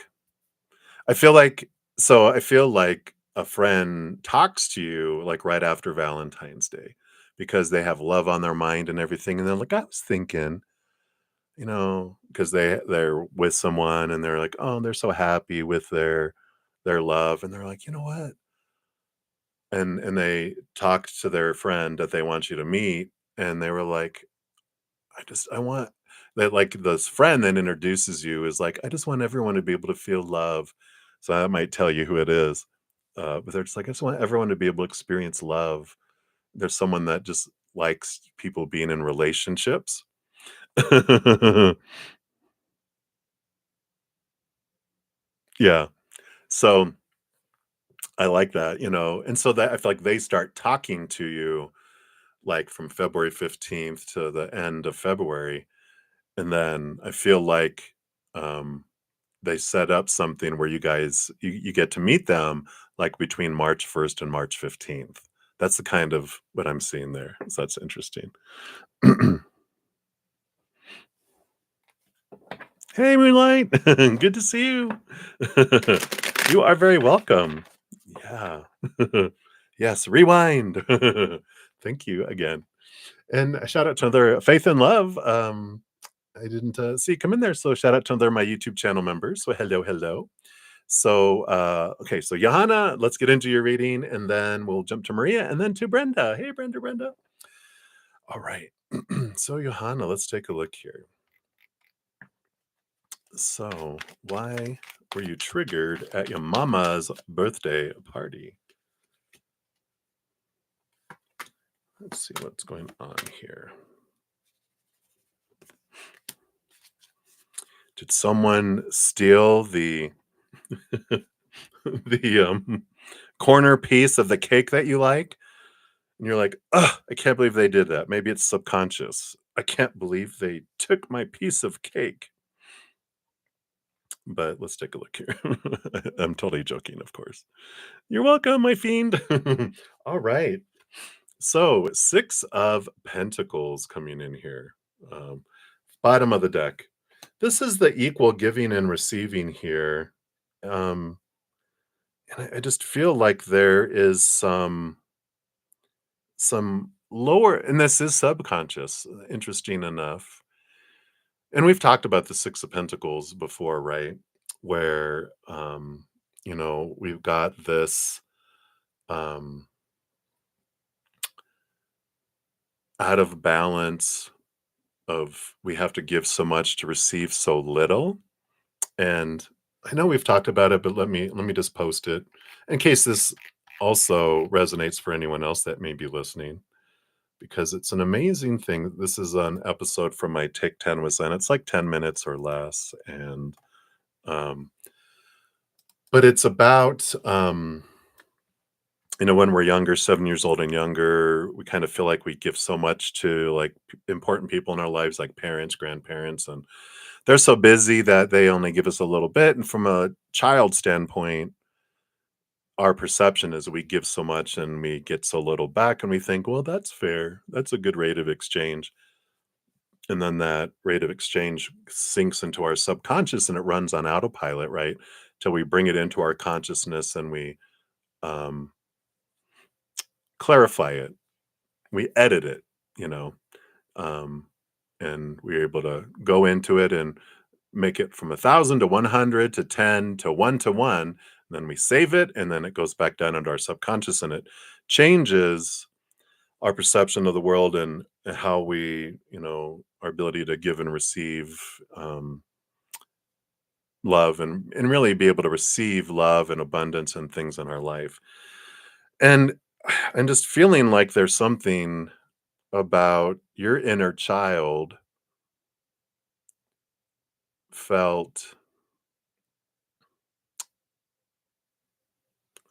I feel like I feel like a friend talks to you like right after Valentine's Day because they have love on their mind and everything, and they're like, "I was thinking," because they're with someone and they're like, oh, they're so happy with their love, and they're like, "You know what?" And they talked to their friend that they want you to meet, and they were like, I want that, like, this friend then introduces you is like, "I just want everyone to be able to feel love." So I might tell you who it is. But they're just like, "I just want everyone to be able to experience love." There's someone that just likes people being in relationships. Yeah. So I like that, and so that I feel like they start talking to you like from February 15th to the end of February. And then I feel like um, they set up something where you get to meet them like between March 1st and March 15th. That's the kind of what I'm seeing there. So that's interesting. Hey, Moonlight. Good to see you. You are very welcome. Yeah. Yes, rewind. Thank you again. And a shout out to another Faith and Love. I didn't see you come in there, so shout out to another my YouTube channel members. So hello, hello. So, okay, so Johanna, let's get into your reading, and then we'll jump to Maria, and then to Brenda. Hey, Brenda, Brenda. All right. So, Johanna, let's take a look here. So, why were you triggered at your mama's birthday party? Let's see what's going on here. Did someone steal the the corner piece of the cake that you like? And you're like, "Ugh, I can't believe they did that." Maybe it's subconscious. I can't believe they took my piece of cake. But let's take a look here. I'm totally joking, of course. You're welcome, my fiend. All right. So, 6 of Pentacles coming in here. Um, Bottom of the deck. This is the equal giving and receiving here. Um, and I just feel like there is some lower, and this is subconscious, interesting enough. And we've talked about the 6 of Pentacles before, right? Where we've got this um out of balance of we have to give so much to receive so little. And I know we've talked about it, but let me just post it in case this also resonates for anyone else that may be listening, because it's an amazing thing. This is an episode from my Take 10 with Zen. It's like 10 minutes or less. And um but it's about when we're younger, 7 years old and younger, we kind of feel like we give so much to like important people in our lives, like parents, grandparents, and they're so busy that they only give us a little bit. And from a child standpoint, our perception is we give so much and we get so little back, and we think, well, that's fair. That's a good rate of exchange. And then that rate of exchange sinks into our subconscious and it runs on autopilot, right? Till we bring it into our consciousness and we um, clarify it, we edit it, you know, um, and we're able to go into it and make it from 1,000 to 100 to 10 to 1 to 1. And then we save it, and then it goes back down into our subconscious, and it changes our perception of the world and how we, our ability to give and receive love and really be able to receive love and abundance and things in our life. And I'm just feeling like there's something about your inner child felt,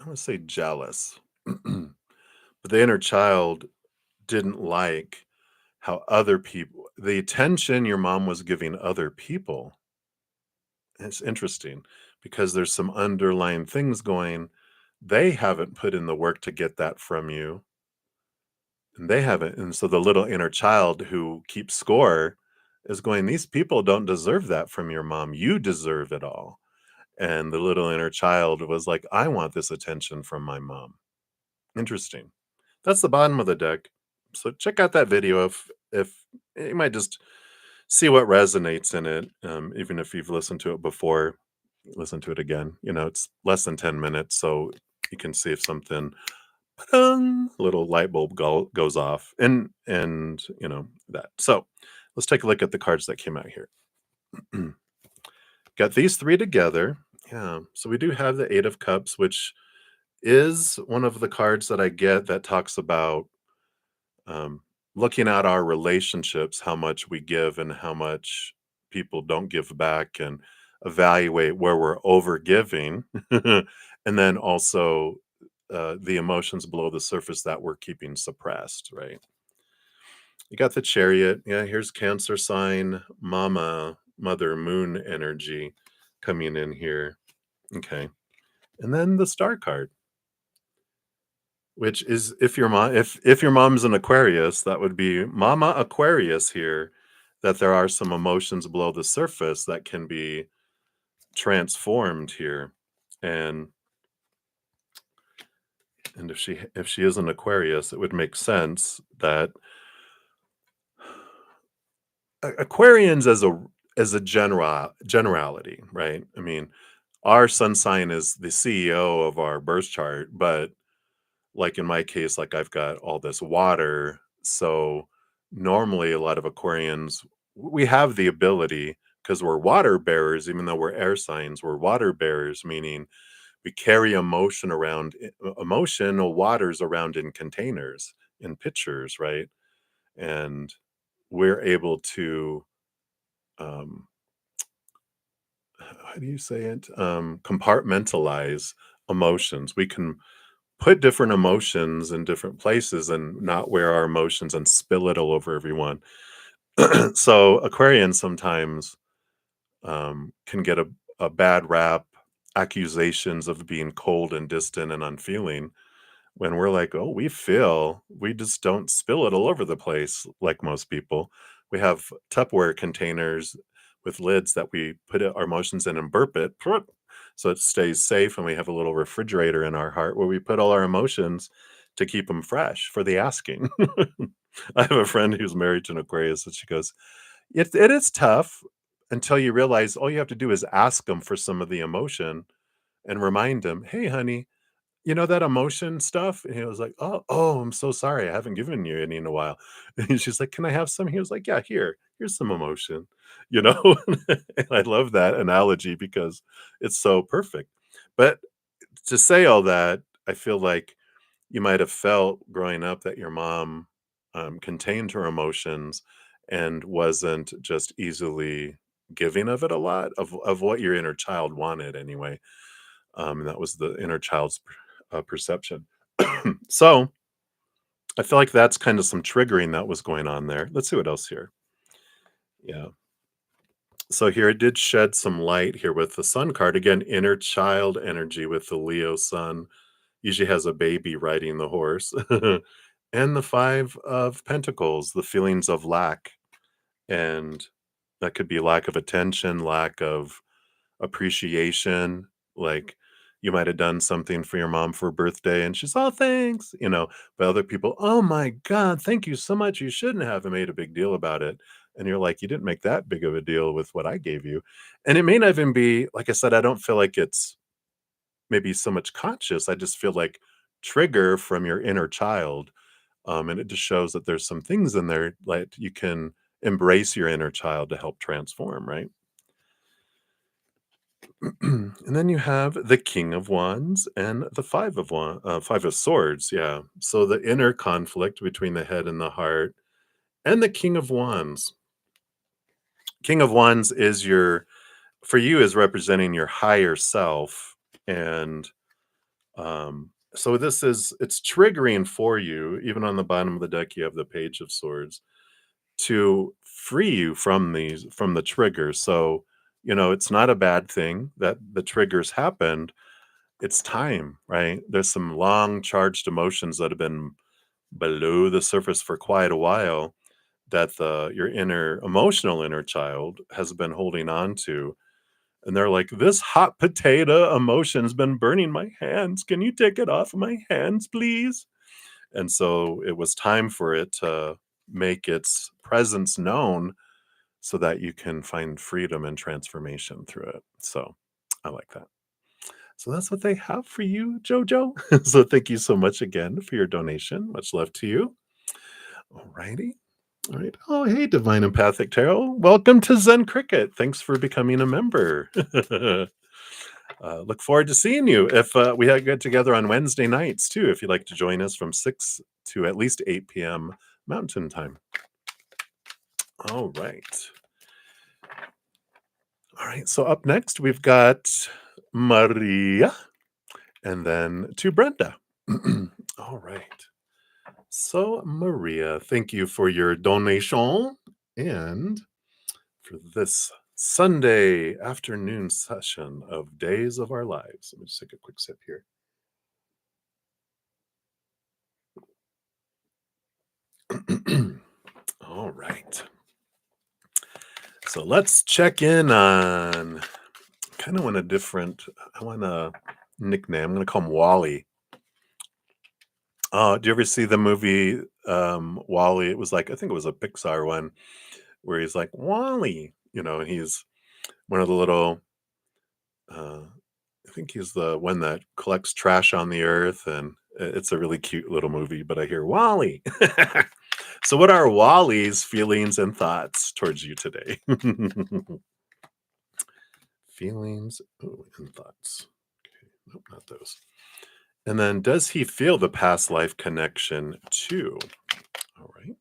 I want to say jealous, but the inner child didn't like how other people, the attention your mom was giving other people. It's interesting because there's some underlying things going. They haven't put in the work to get that from you, and they haven't. And so the little inner child who keeps score is going, these people don't deserve that from your mom. You deserve it all. And the little inner child was like, I want this attention from my mom. Interesting. That's the bottom of the deck. So check out that video if you might just see what resonates in it. Even if you've listened to it before, listen to it again. It's less than 10 minutes, so you can see if something little light bulb goes off and that. So let's take a look at the cards that came out here. Got these 3 together. Yeah. So we do have the 8 of Cups, which is one of the cards that I get that talks about um, looking at our relationships, how much we give and how much people don't give back, and evaluate where we're over giving. And then also the emotions below the surface that we're keeping suppressed, right? You got the Chariot. Yeah, here's Cancer sign, Mama, Mother, Moon energy coming in here. Okay. And then the Star card, which is if your mom's an Aquarius, that would be Mama Aquarius here, that there are some emotions below the surface that can be transformed here. And if she is an Aquarius, it would make sense that Aquarians as a generality, right? I mean, our sun sign is the CEO of our birth chart, but like in my case, like I've got all this water. So normally a lot of Aquarians, we have the ability because we're water bearers, even though we're air signs, we're water bearers, meaning we carry emotion around, emotional waters around in containers, in pitchers, right? And we're able to, um, how do you say it? Compartmentalize emotions. We can put different emotions in different places and not wear our emotions and spill it all over everyone. So Aquarians sometimes can get a bad rap, accusations of being cold and distant and unfeeling when we're like, oh, we feel, we just don't spill it all over the place like most people. We have Tupperware containers with lids that we put our emotions in and burp it so it stays safe. And we have a little refrigerator in our heart where we put all our emotions to keep them fresh for the asking. I have a friend who's married to an Aquarius, and she goes, it is tough until you realize all you have to do is ask them for some of the emotion and remind them, hey, honey, you know that emotion stuff? And he was like, "Oh, I'm so sorry. I haven't given you any in a while." And she's like, "Can I have some?" He was like, "Yeah, here's some emotion." You know? And I love that analogy because it's so perfect. But to say all that, I feel like you might have felt growing up that your mom, contained her emotions and wasn't just easily giving of it a lot of what your inner child wanted anyway. And that was the inner child's perception. So I feel like that's kind of some triggering that was going on there. Let's see what else here. Yeah. So here it did shed some light here with the sun card. Again, inner child energy with the Leo sun. Usually has a baby riding the horse. And the five of pentacles, the feelings of lack. And that could be lack of attention, lack of appreciation, like, you might have done something for your mom for her birthday, and she's, "Oh, thanks," but other people, "Oh my god, thank you so much, you shouldn't have," and made a big deal about it, and you're like, "You didn't make that big of a deal with what I gave you," and it may not even be like I said, I don't feel like it's maybe so much conscious, I just feel like trigger from your inner child, and it just shows that there's some things in there, like, you can embrace your inner child to help transform, right? And then you have the King of Wands and the Five of Swords. Yeah. So the inner conflict between the head and the heart, and the King of Wands. King of Wands is for you is representing your higher self, and so it's triggering for you. Even on the bottom of the deck, you have the Page of Swords to free you from the triggers. So it's not a bad thing that the triggers happened. It's time, right? There's some long charged emotions that have been below the surface for quite a while that your emotional inner child has been holding on to. And they're like, this hot potato emotion's been burning my hands. Can you take it off of my hands, please? And so it was time for it to make its presence known so that you can find freedom and transformation through it. So I like that. So that's what they have for you, Jojo. So thank you so much again for your donation. Much love to you. All righty. All right. Oh, hey, Divine Empathic Tarot. Welcome to Zen Cricket. Thanks for becoming a member. Look forward to seeing you. If we get together on Wednesday nights too, if you'd like to join us from 6 to at least 8 p.m. Mountain Time. All right. All right. So up next, we've got Maria and then to Brenda. All right. So, Maria, thank you for your donation and for this Sunday afternoon session of Days of Our Lives. Let me just take a quick sip here. All right. So let's check in on kind of want a different, I want a nickname. I'm going to call him Wally. Do you ever see the movie Wally? It was like, I think it was a Pixar one where he's like, Wally, and he's one of the little I think he's the one that collects trash on the earth, and it's a really cute little movie. But I hear Wally. So, what are Wally's feelings and thoughts towards you today? Feelings and thoughts. Okay, nope, not those. And then, does he feel the past life connection too? All right.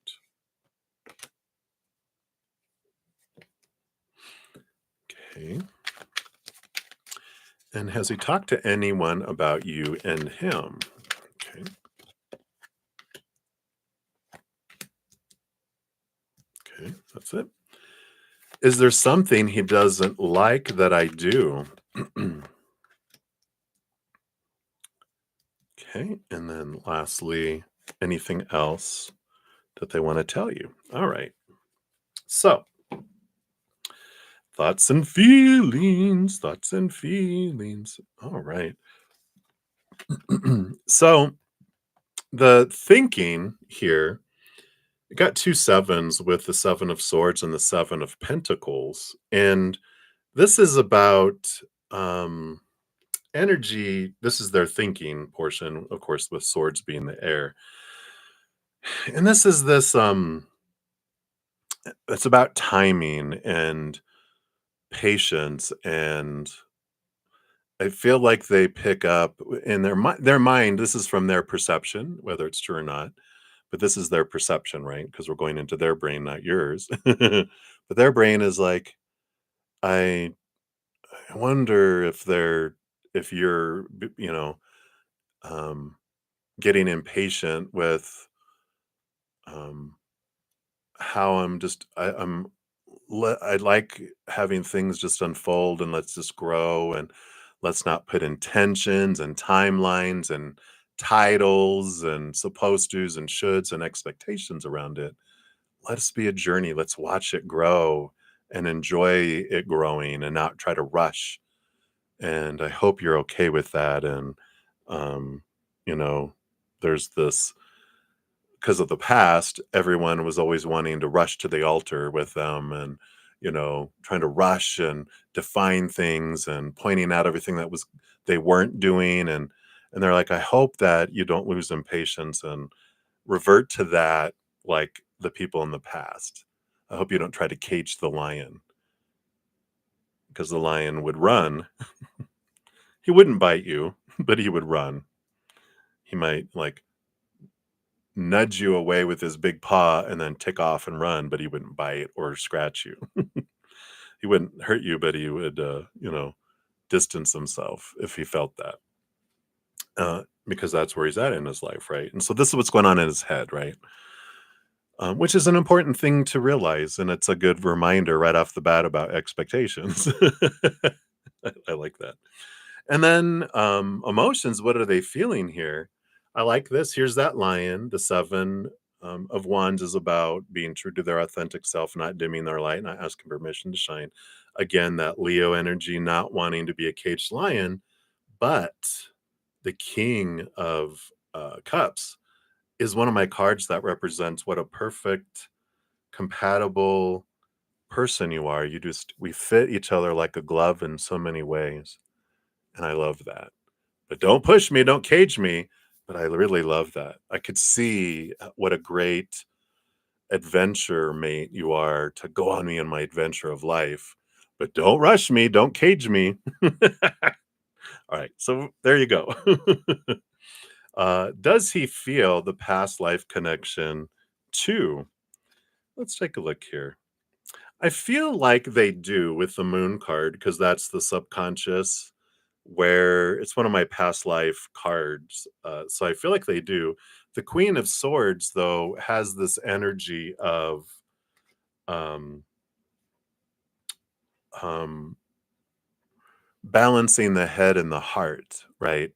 Okay. And has he talked to anyone about you and him? Okay. Okay. That's it. Is there something he doesn't like that I do? Okay. And then lastly, anything else that they want to tell you? All right. So, thoughts and feelings, thoughts and feelings. All right. So, the thinking here, you got two sevens with the seven of swords and the seven of pentacles. And this is about um, energy. This is their thinking portion, of course, with swords being the air. And this is this it's about timing and patience, and I feel like they pick up in their mind. This is from their perception, whether it's true or not, but this is their perception, right? Because we're going into their brain, not yours. But their brain is like, I I wonder if you're um, getting impatient with um, how I like having things just unfold, and let's just grow, and let's not put intentions and timelines and titles and supposed tos and shoulds and expectations around it. Let us be a journey. Let's watch it grow and enjoy it growing and not try to rush. And I hope you're okay with that. And um, you know, there's this, because of the past, everyone was always wanting to rush to the altar with them, and trying to rush and define things and pointing out everything that was they weren't doing. And they're like, I hope that you don't lose impatience and revert to that, like the people in the past. I hope you don't try to cage the lion, because the lion would run. He wouldn't bite you, but he would run. He might like nudge you away with his big paw and then tick off and run, but he wouldn't bite or scratch you. He wouldn't hurt you, but he would, distance himself if he felt that, because that's where he's at in his life, right? And so this is what's going on in his head, right? Which is an important thing to realize, and it's a good reminder right off the bat about expectations. I like that. And then emotions, what are they feeling here? I like this. Here's that lion. The seven of wands is about being true to their authentic self, not dimming their light, not asking permission to shine. Again, that Leo energy, not wanting to be a caged lion. But the king of cups is one of my cards that represents what a perfect, compatible person you are. We fit each other like a glove in so many ways. And I love that. But don't push me, don't cage me. But I really love that. I could see what a great adventure mate you are to go on me in my adventure of life. But don't rush me, don't cage me. All right, so there you go. Does he feel the past life connection too? Let's take a look here. I feel like they do with the moon card, because that's the subconscious, where it's one of my past life cards. So I feel like they do. The Queen of Swords, though, has this energy of um, um, balancing the head and the heart, right?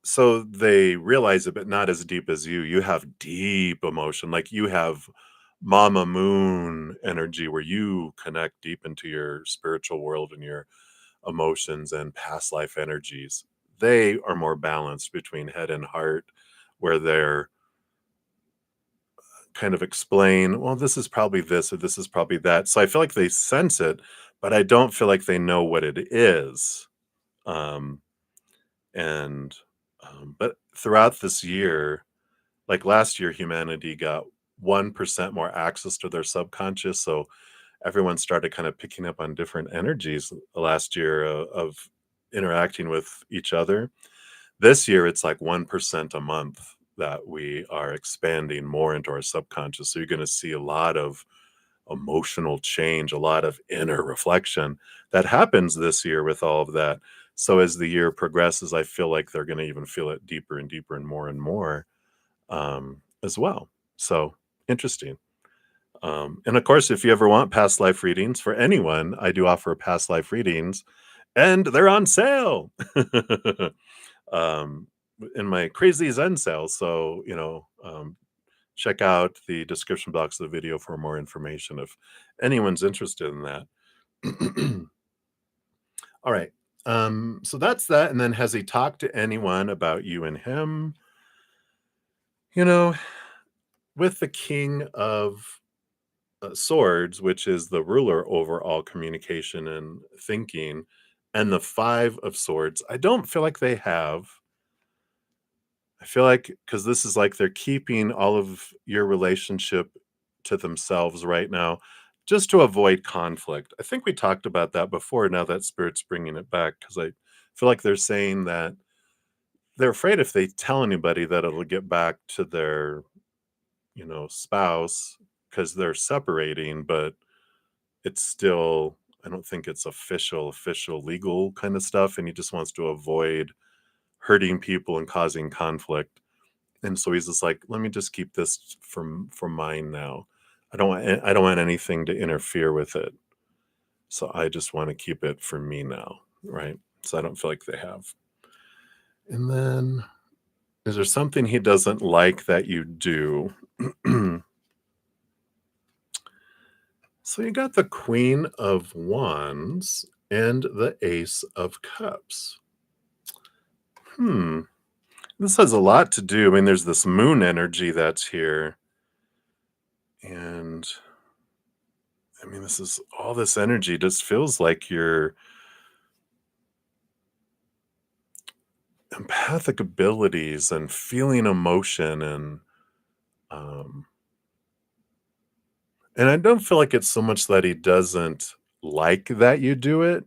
So they realize it, but not as deep as you. You have deep emotion, like you have Mama Moon energy, where you connect deep into your spiritual world and your emotions and past life energies. They are more balanced between head and heart, where they're kind of explain, well, this is probably this or this is probably that. So I feel like they sense it, but I don't feel like they know what it is. Um, and but throughout this year, like last year, humanity got 1% more access to their subconscious. So everyone started kind of picking up on different energies last year of interacting with each other. This year, it's like 1% a month that we are expanding more into our subconscious. So you're going to see a lot of emotional change, a lot of inner reflection that happens this year with all of that. So as the year progresses, I feel like they're going to even feel it deeper and deeper and more as well. So interesting. And of course, if you ever want past life readings for anyone, I do offer past life readings and they're on sale. um, in my crazy Zen sale. So, check out the description box of the video for more information if anyone's interested in that. All right. So that's that. And then has he talked to anyone about you and him? You know, with the King of Swords, which is the ruler over all communication and thinking, and the Five of Swords, I don't feel like they have. I feel like because this is like they're keeping all of your relationship to themselves right now just to avoid conflict. I think we talked about that before. Now that Spirit's bringing it back because I feel like they're saying that they're afraid if they tell anybody that it'll get back to their, spouse because they're separating, but it's still, I don't think it's official legal kind of stuff. And he just wants to avoid hurting people and causing conflict. And so he's just like, let me just keep this from mine now. I don't want anything to interfere with it. So I just want to keep it for me now, right? So I don't feel like they have. And then is there something he doesn't like that you do? So you got the Queen of Wands and the Ace of Cups. Hmm. This has a lot to do. I mean, there's this moon energy that's here. And I mean, this is all this energy just feels like your empathic abilities and feeling emotion um and I don't feel like it's so much that he doesn't like that you do it.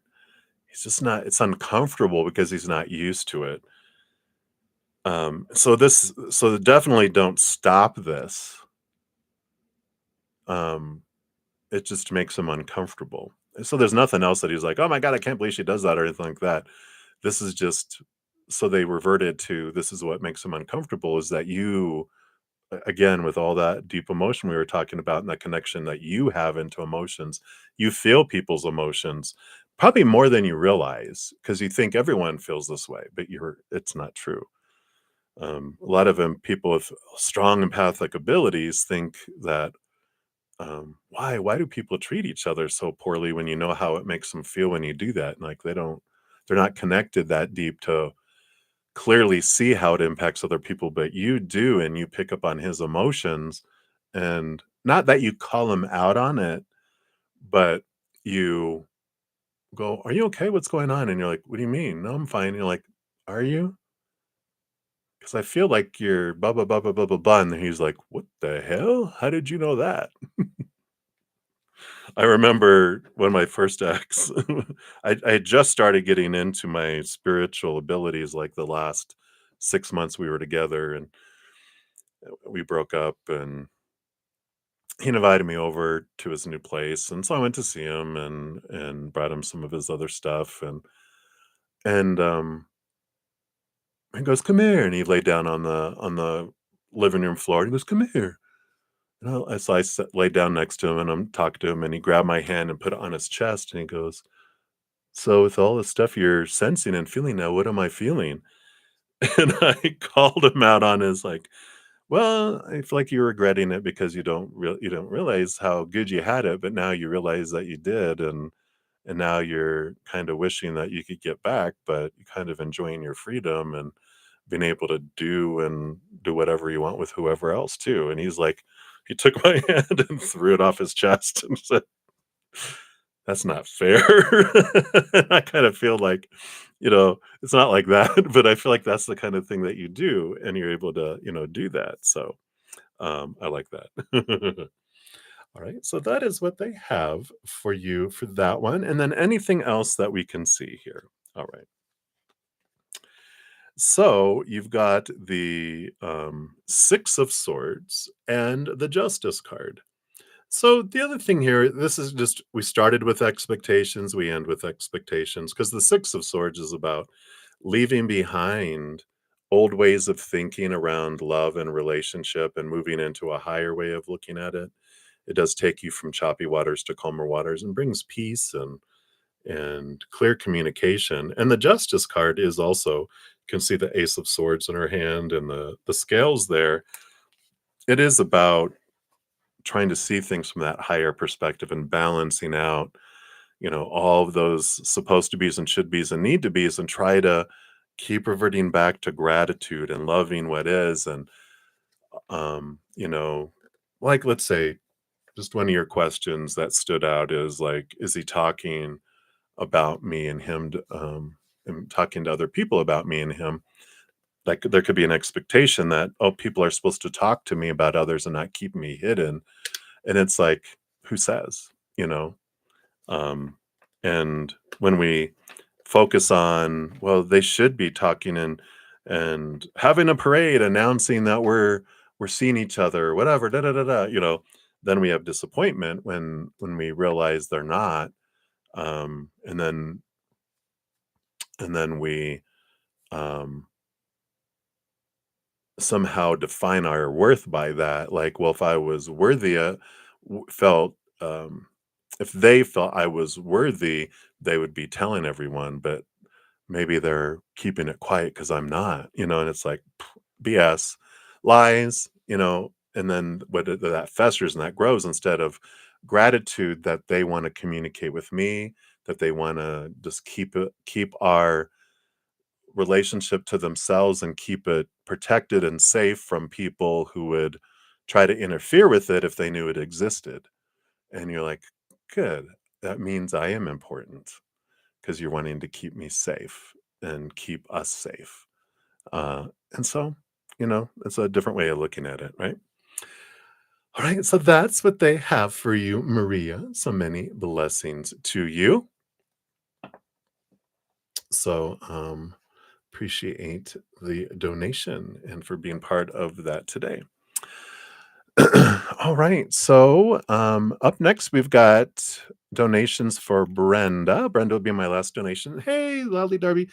He's just not it's uncomfortable because he's not used to it. So definitely don't stop this. Um it just makes him uncomfortable. So there's nothing else that he's like, "Oh my god, I can't believe she does that," or anything like that. This is just so they reverted to this is what makes him uncomfortable is that you again with all that deep emotion we were talking about and that connection that you have into emotions, you feel people's emotions probably more than you realize because you think everyone feels this way, but it's not true. A lot of them people with strong empathic abilities think that why do people treat each other so poorly when you know how it makes them feel when you do that? And like they're not connected that deep to clearly see how it impacts other people, but you do, and you pick up on his emotions. And not that you call him out on it, but you go, "Are you okay? What's going on?" And you're like, "What do you mean? No, I'm fine." And you're like, "Are you? Because I feel like you're blah blah blah blah blah blah blah." And he's like, "What the hell? How did you know that?" I remember when my first ex, I had just started getting into my spiritual abilities like the last 6 months we were together, and we broke up, and he invited me over to his new place, and so I went to see him and brought him some of his other stuff, and he goes, "Come here," and he laid down on the living room floor. And he goes, "Come here." And so laid down next to him, and I'm talking to him, and he grabbed my hand and put it on his chest, and he goes, "So with all the stuff you're sensing and feeling now, what am I feeling?" And I called him out on his like, "Well, I feel like you're regretting it because you don't realize how good you had it, but now you realize that you did, and now you're kind of wishing that you could get back, but you're kind of enjoying your freedom and being able to do whatever you want with whoever else too." And he's like, he took my hand and threw it off his chest and said, that's not fair. I kind of feel like, it's not like that, but I feel like that's the kind of thing that you do, and you're able to, do that. So I like that. All right. So that is what they have for you for that one. And then anything else that we can see here. All right. So you've got the Six of Swords and the Justice card. So the other thing here, this is just we started with expectations, we end with expectations because the Six of Swords is about leaving behind old ways of thinking around love and relationship and moving into a higher way of looking at it. It does take you from choppy waters to calmer waters and brings peace and clear communication. And the Justice card is also, you can see the Ace of Swords in her hand and the scales there. It is about trying to see things from that higher perspective and balancing out, all of those supposed to be's and should be's and need to be's, and try to keep reverting back to gratitude and loving what is. And like, let's say just one of your questions that stood out is like, is he talking about me and him and talking to other people about me and him? Like, there could be an expectation that, oh, people are supposed to talk to me about others and not keep me hidden. And it's like, who says, you know? Um, and when we focus on, well, they should be talking and having a parade announcing that we're seeing each other or whatever, da da da da, then we have disappointment when we realize they're not. And then we um somehow define our worth by that. Like, well, if I was worthy, felt, if they felt I was worthy, they would be telling everyone, but maybe they're keeping it quiet because I'm not, and it's like BS, lies, and then that festers and that grows instead of gratitude that they want to communicate with me, that they want to just keep our relationship to themselves and keep it protected and safe from people who would try to interfere with it if they knew it existed. And you're like, good. That means I am important because you're wanting to keep me safe and keep us safe. And so, it's a different way of looking at it, right? All right. So that's what they have for you, Maria. So many blessings to you. So, appreciate the donation and for being part of that today. All right. So up next, we've got donations for Brenda. Brenda will be my last donation. Hey, Lolly Darby.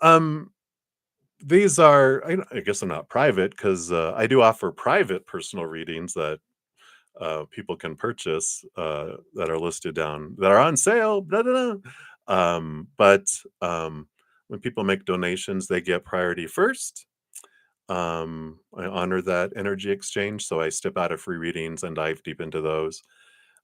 Um, these are, I guess, they're not private because I do offer private personal readings that people can purchase that are listed down that are on sale. Blah, blah, blah. But when people make donations, they get priority first. I honor that energy exchange, so I step out of free readings and dive deep into those.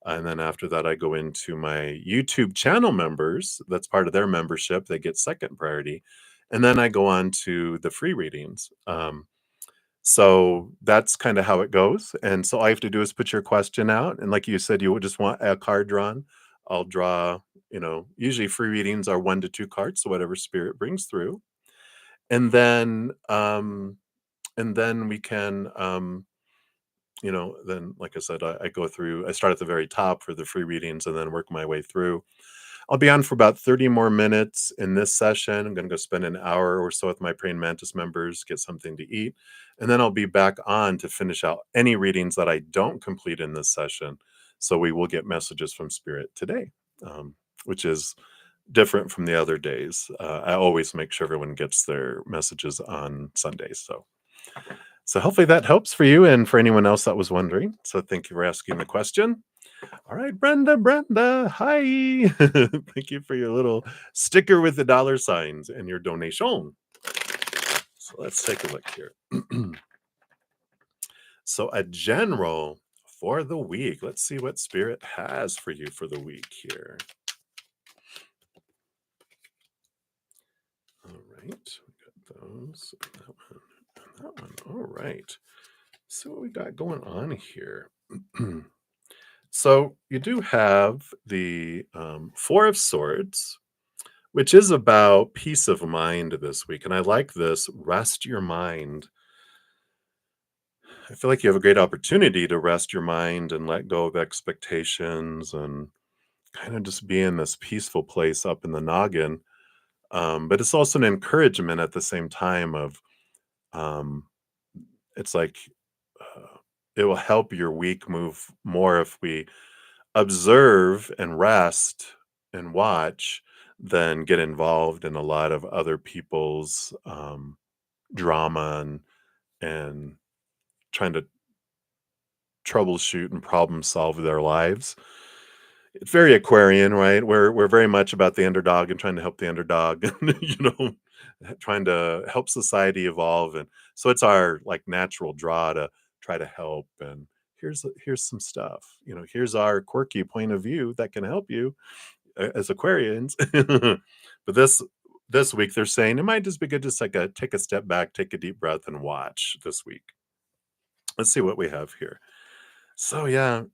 And then after that, I go into my YouTube channel members. That's part of their membership. They get second priority. And then I go on to the free readings. So that's kind of how it goes. And so all I have to do is put your question out. And like you said, you would just want a card drawn. I'll draw, usually free readings are 1 to 2 cards. So whatever spirit brings through. And then we can then like I said, I go through, I start at the very top for the free readings and then work my way through. I'll be on for about 30 more minutes in this session. I'm going to go spend an hour or so with my Praying Mantis members, get something to eat, and then I'll be back on to finish out any readings that I don't complete in this session. So we will get messages from spirit today, which is different from the other days. I always make sure everyone gets their messages on Sundays. So hopefully that helps for you and for anyone else that was wondering. So thank you for asking the question. All right, Brenda, hi. Thank you for your little sticker with the dollar signs and your donation. So let's take a look here. So a general for the week. Let's see what spirit has for you for the week here. All right, we got those. That one. That one. All right. So what we got going on here. So you do have the Four of Swords, which is about peace of mind this week. And I like this rest your mind. I feel like you have a great opportunity to rest your mind and let go of expectations and kind of just be in this peaceful place up in the noggin. But it's also an encouragement at the same time of um, it's like it will help your week move more if we observe and rest and watch than get involved in a lot of other people's drama and trying to troubleshoot and problem solve their lives. It's very Aquarian, right? We're very much about the underdog and trying to help the underdog, and trying to help society evolve, and so it's our like natural draw to try to help. And here's some stuff, here's our quirky point of view that can help you as Aquarians. But this week they're saying it might just be good just like a take a step back, take a deep breath, and watch this week. Let's see what we have here. So yeah.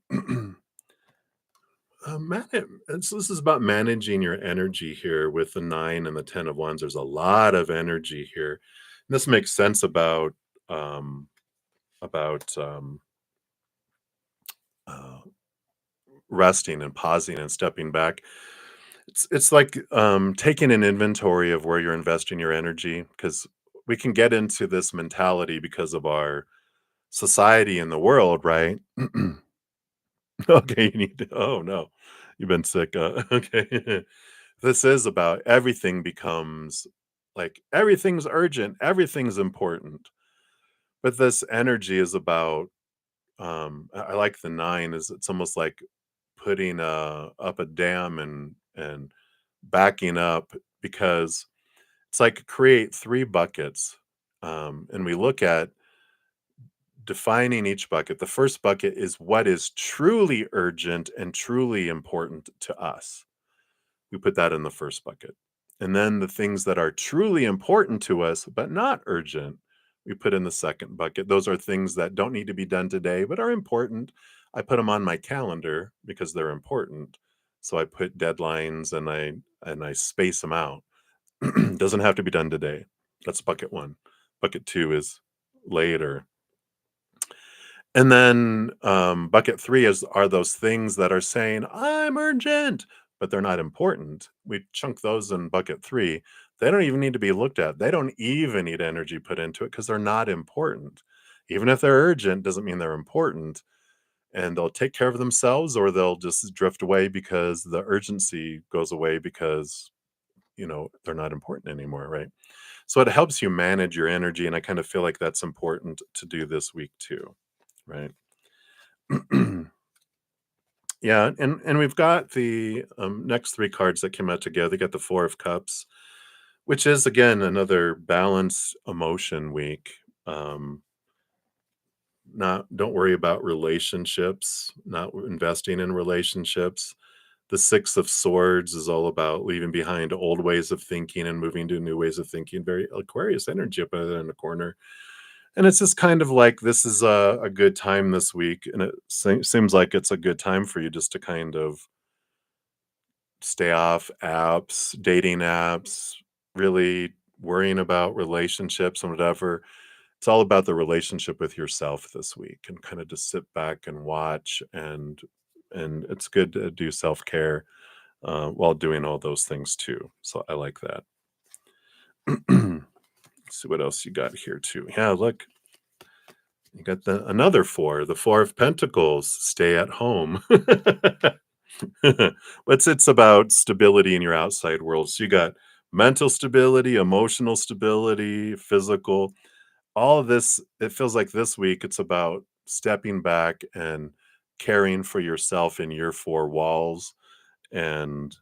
So this is about managing your energy here with the nine and the 10 of wands. There's a lot of energy here. And this makes sense um, about uh, resting and pausing and stepping back. It's like taking an inventory of where you're investing your energy, because we can get into this mentality because of our society in the world, right? Okay, you need to. Oh no, you've been sick. Okay. This is about everything becomes like everything's urgent, everything's important. But this energy is about I like the nine, is it's almost like putting up a dam and backing up, because it's like create three buckets. And we look at defining each bucket. The first bucket is what is truly urgent and truly important to us. We put that in the first bucket. And then the things that are truly important to us, but not urgent, we put in the second bucket. Those are things that don't need to be done today, but are important. I put them on my calendar because they're important. So I put deadlines and I space them out. Doesn't have to be done today. That's bucket one. Bucket two is later. And then bucket three are those things that are saying, I'm urgent, but they're not important. We chunk those in bucket three. They don't even need to be looked at. They don't even need energy put into it because they're not important. Even if they're urgent, doesn't mean they're important. And they'll take care of themselves, or they'll just drift away because the urgency goes away because, they're not important anymore, right? So it helps you manage your energy. And I kind of feel like that's important to do this week too, right? Yeah, and we've got the next three cards that came out together. You got the Four of Cups, which is again another balanced emotion week. Um, not Don't worry about relationships, not investing in relationships. The Six of Swords is all about leaving behind old ways of thinking and moving to new ways of thinking. Very Aquarius energy up in the corner. And it's just kind of like this is a good time this week, and it seems like it's a good time for you just to kind of stay off apps, dating apps, really worrying about relationships and whatever. It's all about the relationship with yourself this week, and kind of just sit back and watch, and it's good to do self-care while doing all those things too. So I like that. Let's see what else you got here too. Yeah, look, you got another four, the Four of Pentacles, stay at home. What's It's about stability in your outside world. So you got mental stability, emotional stability, physical. All of this, it feels like this week it's about stepping back and caring for yourself in your four walls, and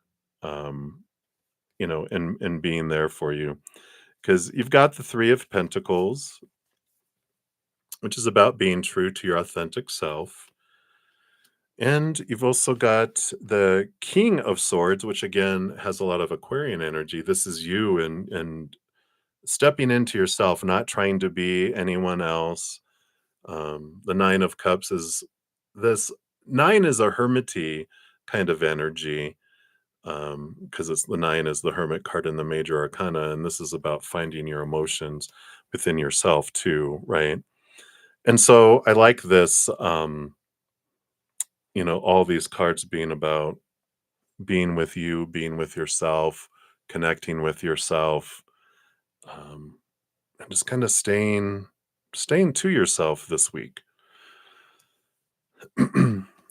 um, and being there for you. Because you've got the Three of Pentacles, which is about being true to your authentic self. And you've also got the King of Swords, which again has a lot of Aquarian energy. This is you and stepping into yourself, not trying to be anyone else. The Nine of Cups is this. 9 is a hermity kind of energy, because it's the 9 is the hermit card in the major arcana, and this is about finding your emotions within yourself too, right? And so I like this, all these cards being about being with you, being with yourself, connecting with yourself, um, and just kind of staying to yourself this week.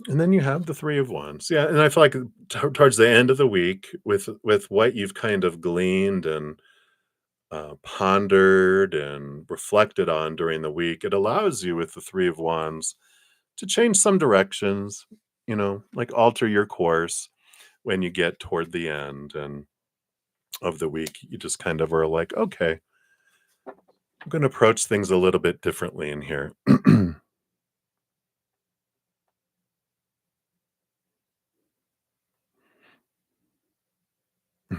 And then you have the 3 of Wands. Yeah, and I feel like towards the end of the week, with what you've kind of gleaned and pondered and reflected on during the week, it allows you with the 3 of Wands to change some directions, like alter your course when you get toward the end and of the week. You just kind of are like, okay, I'm going to approach things a little bit differently in here.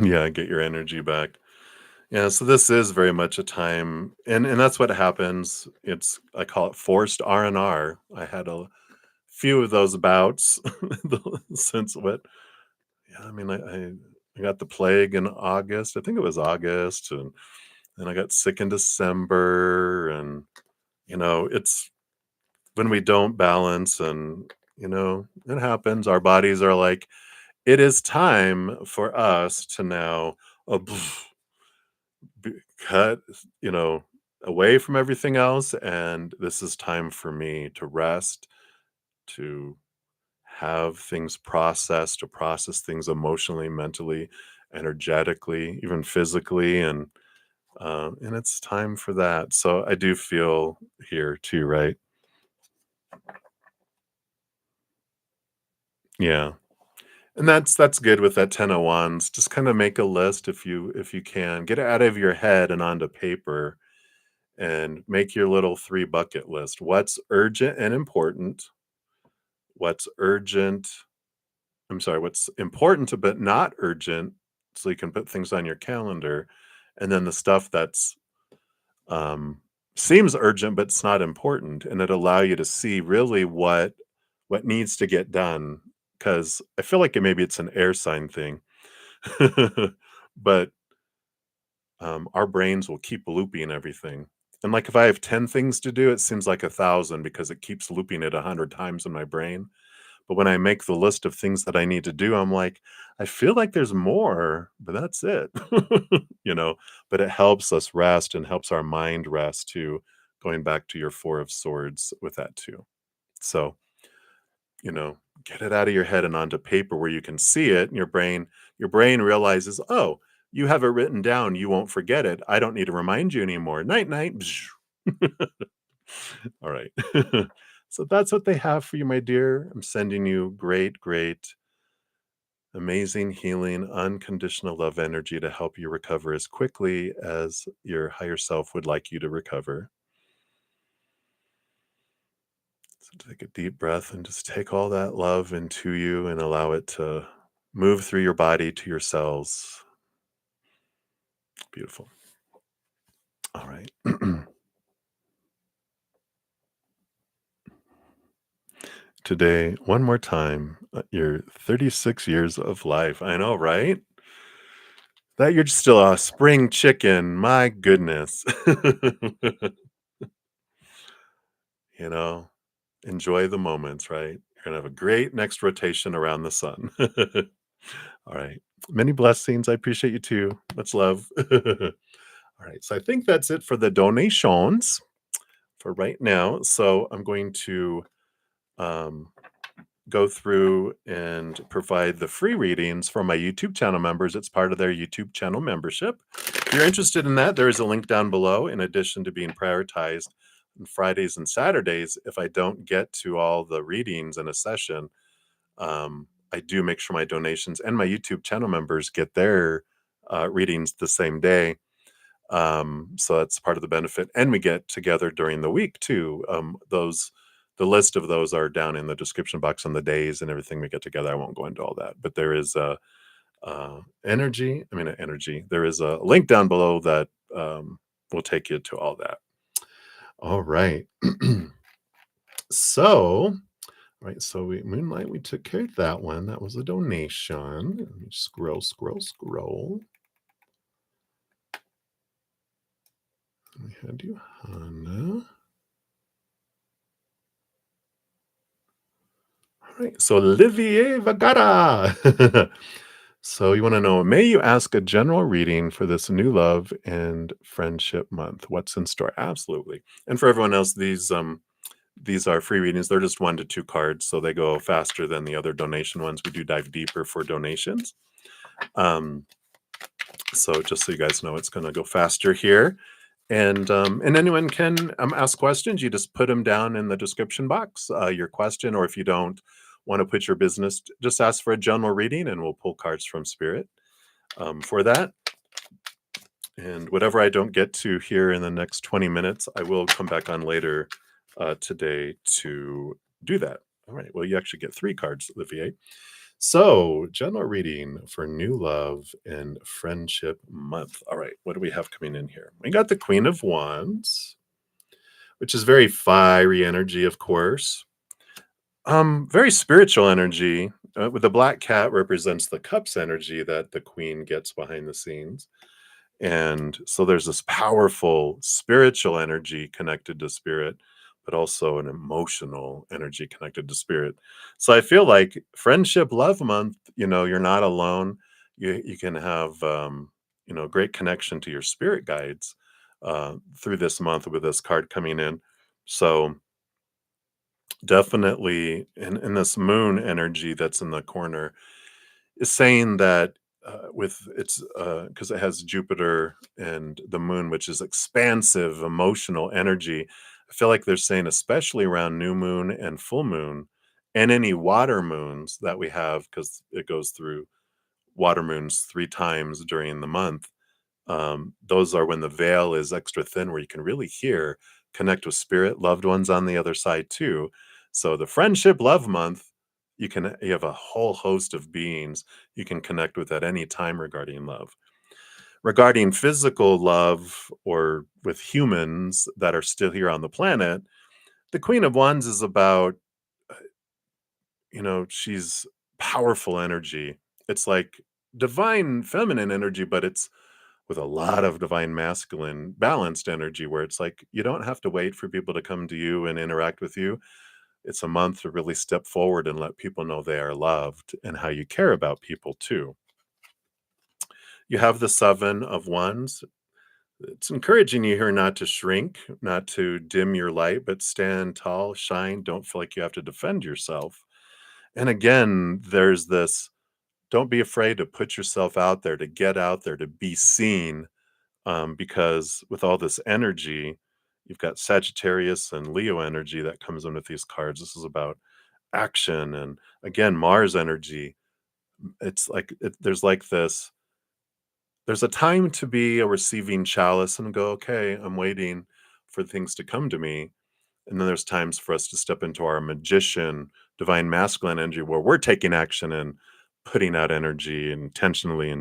Yeah, get your energy back. Yeah, so this is very much a time, and that's what happens. It's I call it forced R&R. I had a few of those bouts since what? Yeah, I mean, I got the plague in August. I think it was August, and then I got sick in December, and it's when we don't balance, and it happens. Our bodies are like, it is time for us to now. Uh, cut, you know, away from everything else, and this is time for me to rest, to have things processed, to process things emotionally, mentally, energetically, even physically, and it's time for that. So I do feel here too, right? Yeah. And that's good with that 10 of wands. Just kind of make a list if you can. Get it out of your head and onto paper and make your little 3 bucket list. What's urgent and important? What's urgent I'm sorry, what's important but not urgent, so you can put things on your calendar, and then the stuff that's, um, seems urgent but it's not important, and it allow you to see really what needs to get done. Because I feel like maybe it's an air sign thing, but our brains will keep looping everything. And like if I have 10 things to do, it seems like 1,000 because it keeps looping it 100 times in my brain. But when I make the list of things that I need to do, I'm like, I feel like there's more, but that's it. you know, but it helps us rest and helps our mind rest too, going back to your 4 of swords with that too. So, get it out of your head and onto paper where you can see it and your brain realizes, "Oh, you have it written down, you won't forget it. I don't need to remind you anymore. Night night." All right. So that's what they have for you, my dear. I'm sending you great, great, amazing healing, unconditional love energy to help you recover as quickly as your higher self would like you to recover. So take a deep breath and just take all that love into you and allow it to move through your body to your cells. Beautiful. All right. Today, one more time, your 36 years of life. I know, right? That you're still a spring chicken. My goodness. you know, enjoy the moments, right? You're going to have a great next rotation around the sun. All right. Many blessings. I appreciate you too. Much love. All right. So I think that's it for the donations for right now. So I'm going to um, go through and provide the free readings for my YouTube channel members. It's part of their YouTube channel membership. If you're interested in that, there is a link down below. In addition to being prioritized on Fridays and Saturdays, if I don't get to all the readings in a session, I do make sure my donations and my YouTube channel members get their readings the same day. So that's part of the benefit. And we get together during the week too. The list of those are down in the description box on the days and everything we get together. I won't go into all that, but there is a energy. There is a link down below that will take you to all that. All right. So Right, so Moonlight, we took care of that one. That was a donation. Let me scroll, scroll, scroll. We had you, Hannah. All right, so Olivier Vagara. So you want to know, may you ask a general reading for this new love and friendship month? What's in store? Absolutely. And for everyone else, these are free readings. They're just 1 to 2 cards, so they go faster than the other donation ones. We do dive deeper for donations. Um, so just so you guys know, it's going to go faster here. And anyone can ask questions. You just put them down in the description box, your question, or if you don't want to put your business, just ask for a general reading, and we'll pull cards from Spirit for that. And whatever I don't get to here in the next 20 minutes, I will come back on later today to do that. All right. Well, you actually get 3 cards, Olivier. So, general reading for new love and friendship month. All right. What do we have coming in here? We got the Queen of Wands, which is very fiery energy, of course. Very spiritual energy. With the black cat represents the cups energy that the queen gets behind the scenes. And so there's this powerful spiritual energy connected to spirit, but also an emotional energy connected to spirit. So I feel like Friendship Love Month, you're not alone. You can have great connection to your spirit guides through this month with this card coming in. So definitely in this moon energy that's in the corner is saying that with its because it has Jupiter and the moon, which is expansive emotional energy. I feel like they're saying, especially around new moon and full moon, and any water moons that we have, because it goes through water moons 3 times during the month. Those are when the veil is extra thin, where you can really hear, connect with spirit, loved ones on the other side too. So the Friendship Love Month, you have a whole host of beings you can connect with at any time regarding love. Regarding physical love or with humans that are still here on the planet, the Queen of Wands is about, she's powerful energy. It's like divine feminine energy, but it's with a lot of divine masculine balanced energy, where it's like you don't have to wait for people to come to you and interact with you. It's a month to really step forward and let people know they are loved and how you care about people too. You have the 7 of Wands. It's encouraging you here not to shrink, not to dim your light, but stand tall, shine. Don't feel like you have to defend yourself. And again, there's this, don't be afraid to put yourself out there, to get out there, to be seen, because with all this energy, you've got Sagittarius and Leo energy that comes in with these cards. This is about action, and again, Mars energy. It's like there's like this. There's a time to be a receiving chalice and go, okay, I'm waiting for things to come to me. And then there's times for us to step into our magician, divine masculine energy, where we're taking action and putting out energy intentionally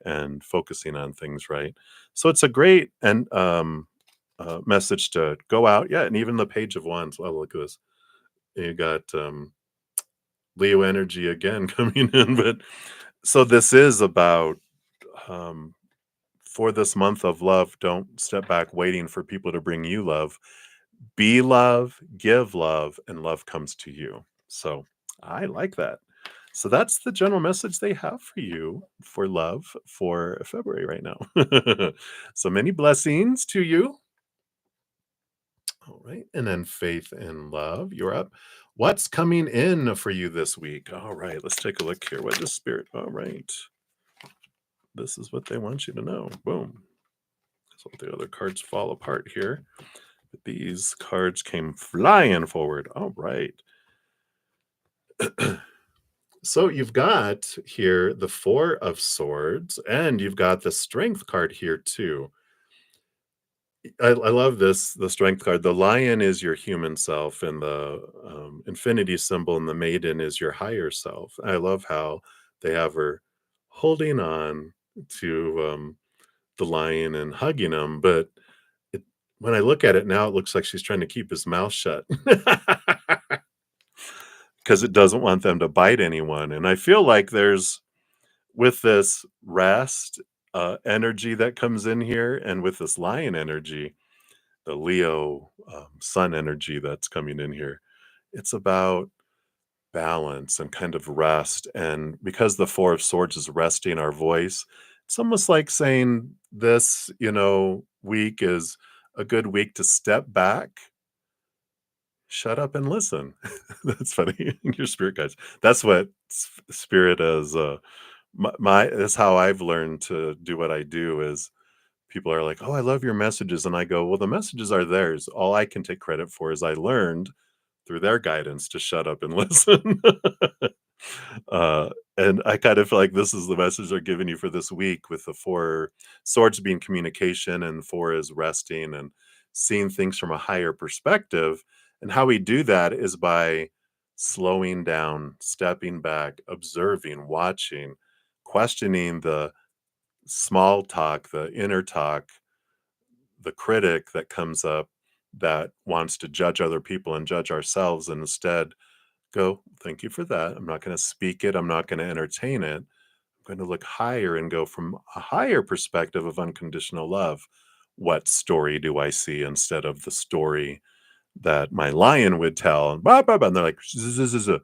and focusing on things, right? So it's a great and message to go out. Yeah, and even the Page of Wands. Well, look at this. You got Leo energy again coming in, but so this is about um, for this month of love. Don't step back waiting for people to bring you love. Be love, give love, and love comes to you. So I like that. So that's the general message they have for you for love for February right now. So many blessings to you. All right. And then faith and love, you're up. What's coming in for you this week? All right. Let's take a look here. What is spirit? All right. This is what they want you to know. Boom. So the other cards fall apart here. But these cards came flying forward. All right. So you've got here the 4 of Swords, and you've got the Strength card here too. I love this, the Strength card. The lion is your human self, and the infinity symbol and the maiden is your higher self. I love how they have her holding on to the lion and hugging him, but it, when I look at it now, it looks like she's trying to keep his mouth shut. because it doesn't want them to bite anyone. And I feel like there's with this rest energy that comes in here, and with this lion energy, the Leo sun energy that's coming in here, it's about balance and kind of rest. And because the Four of Swords is resting our voice, it's almost like saying this, week is a good week to step back, shut up, and listen. That's funny. Your spirit guides. That's what spirit is. That's how I've learned to do what I do. Is people are like, "Oh, I love your messages," and I go, "Well, the messages are theirs. All I can take credit for is I learned through their guidance to shut up and listen." uh, and I kind of feel like this is the message they're giving you for this week, with the Four Swords being communication and four is resting and seeing things from a higher perspective. And how we do that is by slowing down, stepping back, observing, watching, questioning the small talk, the inner talk, the critic that comes up that wants to judge other people and judge ourselves, and instead go, thank you for that. I'm not going to speak it. I'm not going to entertain it. I'm going to look higher and go from a higher perspective of unconditional love. What story do I see instead of the story that my lion would tell? And blah, blah, blah. And they're like, "Zzz, zzz, zzz, zzz.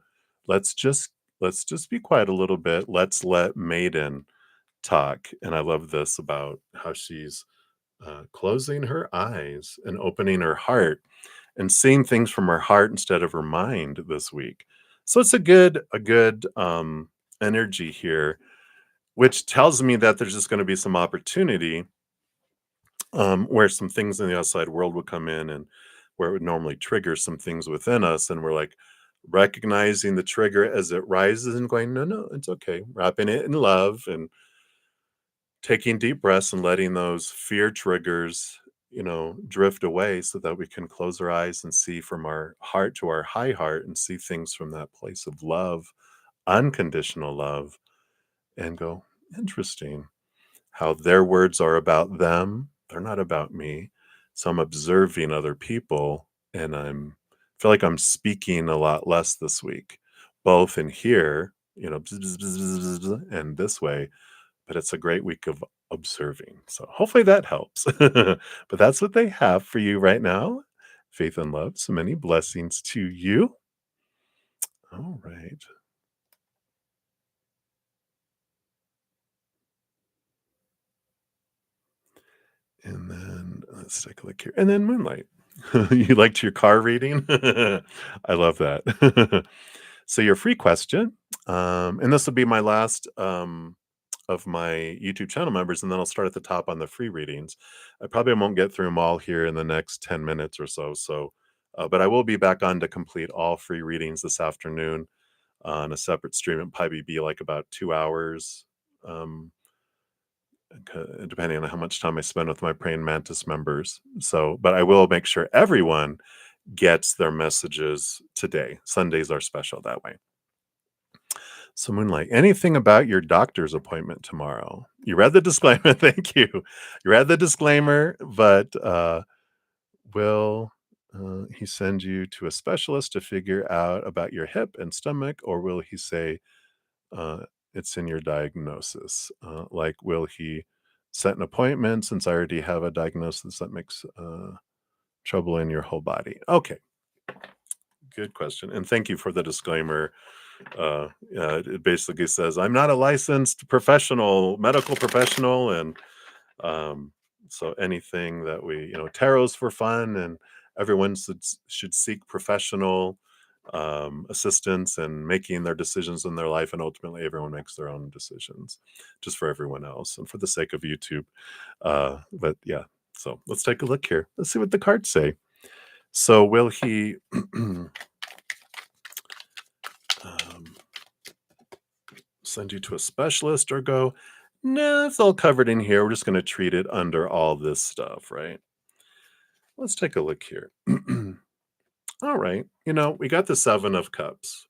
let's just let's just be quiet a little bit. Let's let Maiden talk." And I love this about how she's closing her eyes and opening her heart and seeing things from her heart instead of her mind this week. So it's a good energy here, which tells me that there's just going to be some opportunity where some things in the outside world would come in, and where it would normally trigger some things within us, and we're like recognizing the trigger as it rises and going, no, no, it's okay, wrapping it in love and taking deep breaths and letting those fear triggers, drift away so that we can close our eyes and see from our heart to our high heart and see things from that place of love, unconditional love, and go, interesting how their words are about them. They're not about me. So I'm observing other people, and feel like I'm speaking a lot less this week, both in here, bzz, bzz, bzz, bzz, bzz, and this way, but it's a great week of observing. So hopefully that helps. But that's what they have for you right now. Faith and love. So many blessings to you. All right. And then let's take a look here. And then Moonlight. You liked your car reading? I love that. So your free question, and this will be my last of my YouTube channel members, and then I'll start at the top on the free readings. I probably won't get through them all here in the next 10 minutes or so. But I will be back on to complete all free readings this afternoon on a separate stream. It'll probably be like about 2 hours, depending on how much time I spend with my Praying Mantis members. So, but I will make sure everyone gets their messages today. Sundays are special that way. So, Moonlight, anything about your doctor's appointment tomorrow? You read the disclaimer. Thank you. You read the disclaimer, but will he send you to a specialist to figure out about your hip and stomach, or will he say uh, it's in your diagnosis? Like, will he set an appointment since I already have a diagnosis that makes trouble in your whole body? Okay, good question. And thank you for the disclaimer. It basically says I'm not a licensed professional, medical professional, and um, so anything that tarot's for fun, and everyone should seek professional assistance and making their decisions in their life, and ultimately everyone makes their own decisions, just for everyone else and for the sake of YouTube. But yeah, so let's take a look here. Let's see what the cards say. So will he? um, Send you to a specialist, or go, no, it's all covered in here. We're just going to treat it under all this stuff, right? Let's take a look here. All right. We got the Seven of Cups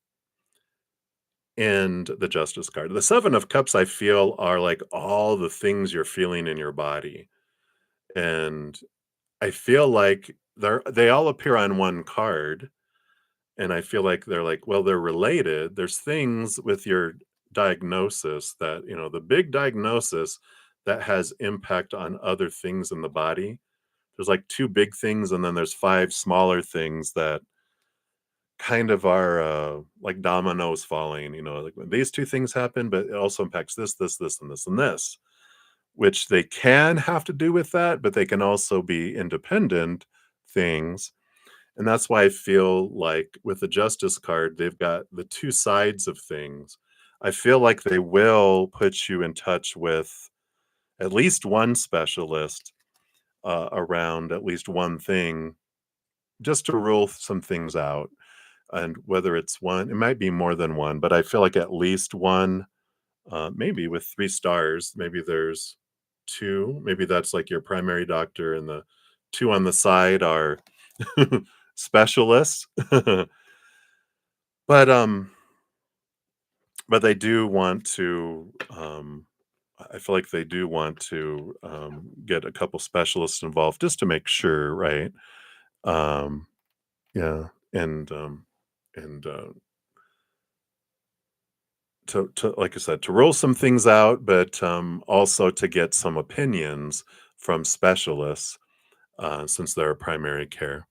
and the Justice card. The Seven of Cups, I feel, are like all the things you're feeling in your body. And I feel like they all appear on one card. And I feel like they're like, well, they're related. There's things with your diagnosis that, the big diagnosis that has impact on other things in the body. There's like two big things, and then there's five smaller things that kind of are like dominoes falling, like when these two things happen, but it also impacts this, and this, and this, which they can have to do with that, but they can also be independent things. And that's why I feel like with the Justice card, they've got the two sides of things. I feel like they will put you in touch with at least one specialist around at least one thing just to rule some things out. And whether it's one, it might be more than one, but I feel like at least one, maybe with 3 stars, maybe there's two, maybe that's like your primary doctor, and the two on the side are specialists. But, but they do want to, I feel like they do want to, get a couple specialists involved just to make sure, right? Um, yeah, and to like I said, to roll some things out, but, also to get some opinions from specialists, since they're primary care.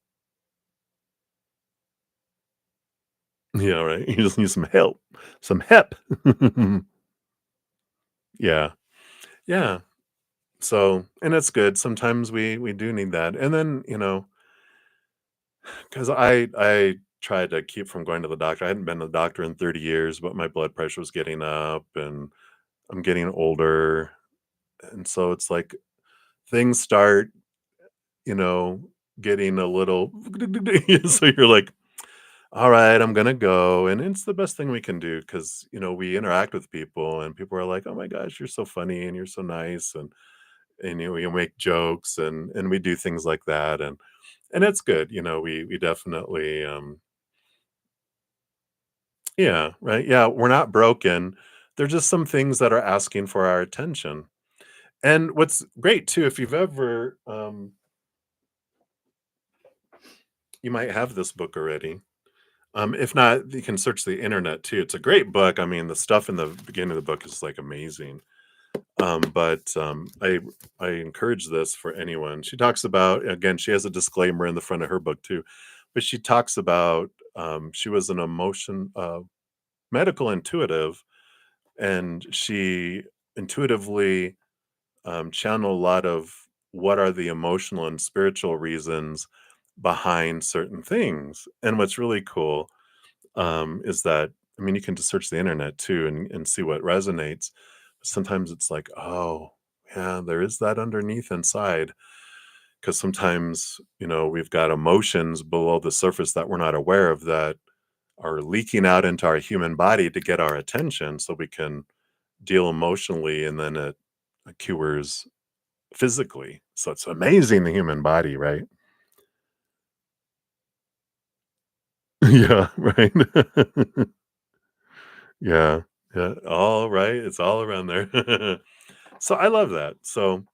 Yeah, right? You just need some help, some help. Yeah, yeah. So, and it's good. Sometimes we do need that. And then, because I tried to keep from going to the doctor. I hadn't been to the doctor in 30 years, but my blood pressure was getting up, and I'm getting older. And so it's like things start, you know, getting a little so you're like, all right, I'm gonna go. And it's the best thing we can do because we interact with people, and people are like, oh my gosh, you're so funny and you're so nice, and you make jokes, and we do things like that, and it's good. We definitely yeah, right, yeah, we're not broken. There's just some things that are asking for our attention. And what's great too, if you've ever you might have this book already. If not, you can search the internet too. It's a great book. I mean, the stuff in the beginning of the book is like amazing. But I encourage this for anyone. She talks about, again, she has a disclaimer in the front of her book too, but she talks about she was an emotion medical intuitive, and she intuitively channel a lot of what are the emotional and spiritual reasons behind certain things. And what's really cool is that, I mean, you can just search the internet too, and see what resonates. Sometimes it's like, oh, yeah, there is that underneath inside. Because sometimes, we've got emotions below the surface that we're not aware of that are leaking out into our human body to get our attention so we can deal emotionally, and then it cures physically. So it's amazing, the human body, right? Yeah, right. Yeah, yeah, all right, it's all around there. So I love that. So,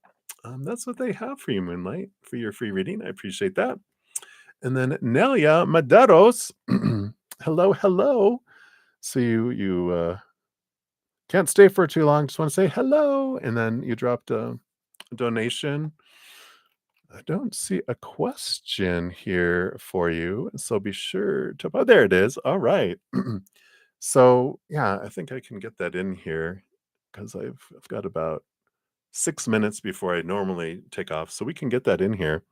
that's what they have for you, Moonlight, for your free reading. I appreciate that. And then Nelia Maderos, hello, hello. So you can't stay for too long. Just want to say hello, and then you dropped a donation. I don't see a question here for you, so be sure to. Oh, there it is. All right. So yeah, I think I can get that in here because I've got about 6 minutes before I normally take off, so we can get that in here.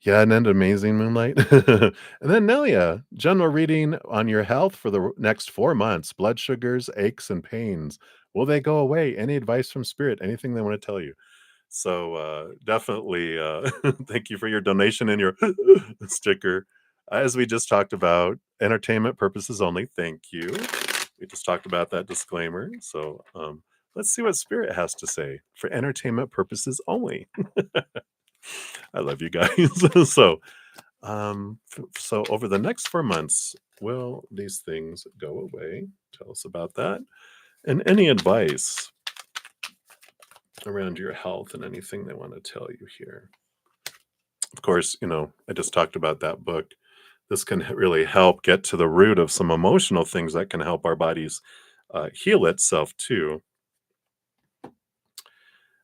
Yeah, and then amazing, Moonlight. And then Nelia, general reading on your health for the next 4 months. Blood sugars, aches, and pains. Will they go away? Any advice from spirit? Anything they want to tell you? So definitely, thank you for your donation and your sticker. As we just talked about, entertainment purposes only. Thank you. We just talked about that disclaimer. So let's see what Spirit has to say for entertainment purposes only. I love you guys. So, so over the next 4 months, will these things go away? Tell us about that. And any advice around your health and anything they want to tell you here. Of course, I just talked about that book. this can really help get to the root of some emotional things that can help our bodies heal itself too.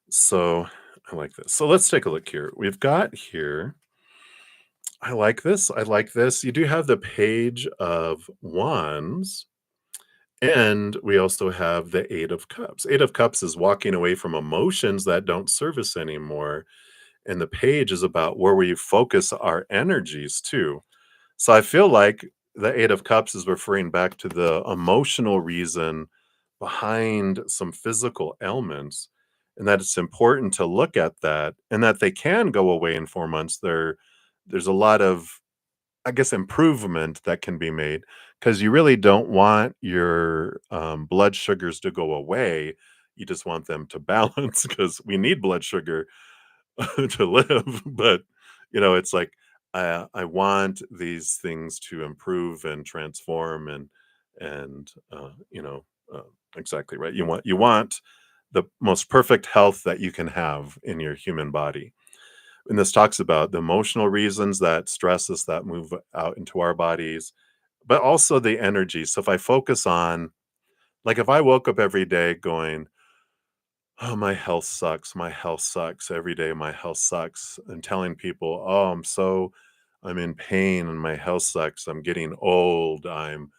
So I like this. So let's take a look here. We've got here, I like this. I like this. You do have the Page of Wands, and we also have the Eight of Cups. Eight of Cups is walking away from emotions that don't serve us anymore. And the Page is about where we focus our energies too. So I feel like the Eight of Cups is referring back to the emotional reason behind some physical ailments, and that it's important to look at that and that they can go away in 4 months. There's a lot of, I guess, improvement that can be made because you really don't want your blood sugars to go away. You just want them to balance because we need blood sugar to live. But it's like I want these things to improve and transform and exactly right. You want the most perfect health that you can have in your human body. And this talks about the emotional reasons that stress us that move out into our bodies, but also the energy. So if I focus on, like, if I woke up every day going, "Oh, my health sucks. My health sucks. Every day my health sucks." And telling people, "Oh, I'm in pain and my health sucks. I'm getting old. I'm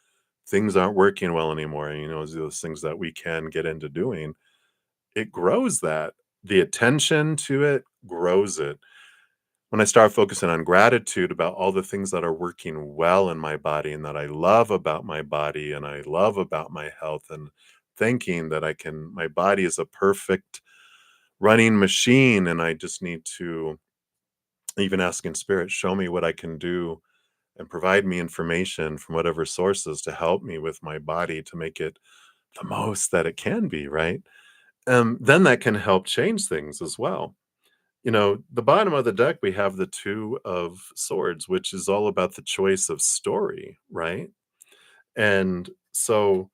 things aren't working well anymore." Those things that we can get into doing. It grows that. The attention to it grows it. When I start focusing on gratitude about all the things that are working well in my body and that I love about my body and I love about my health, and thinking that my body is a perfect running machine, and I just need to even ask in spirit, show me what I can do and provide me information from whatever sources to help me with my body to make it the most that it can be, right? Then that can help change things as well. The bottom of the deck, we have the Two of Swords, which is all about the choice of story, right? And so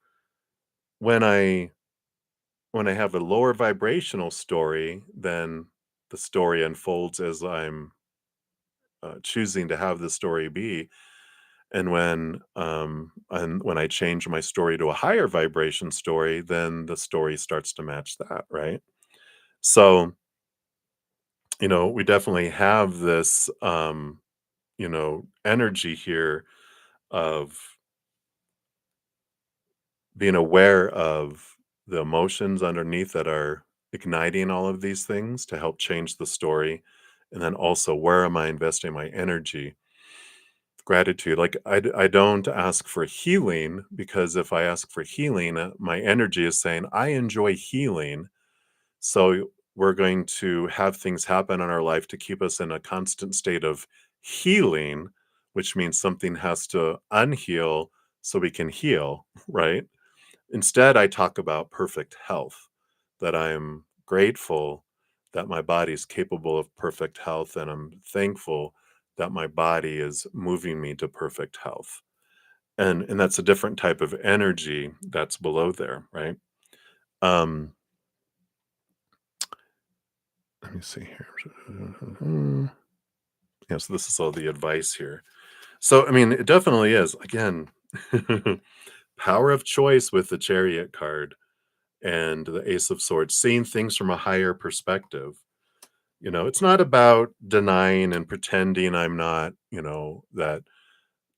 when I when I have a lower vibrational story, then the story unfolds as I'm choosing to have the story be. And when I change my story to a higher vibration story, then the story starts to match that, right? So, we definitely have this energy here of being aware of the emotions underneath that are igniting all of these things to help change the story. And then also, where am I investing my energy? Gratitude. Like, I don't ask for healing, because if I ask for healing, my energy is saying, I enjoy healing. So we're going to have things happen in our life to keep us in a constant state of healing, which means something has to unheal so we can heal, right? Instead, I talk about perfect health, that I'm grateful that my body is capable of perfect health, and I'm thankful that my body is moving me to perfect health. And that's a different type of energy that's below there, right? Um, Let me see here. Yeah, so this is all the advice here. So, I mean, it definitely is. Again, power of choice with the Chariot card and the Ace of Swords, seeing things from a higher perspective. It's not about denying and pretending I'm not, that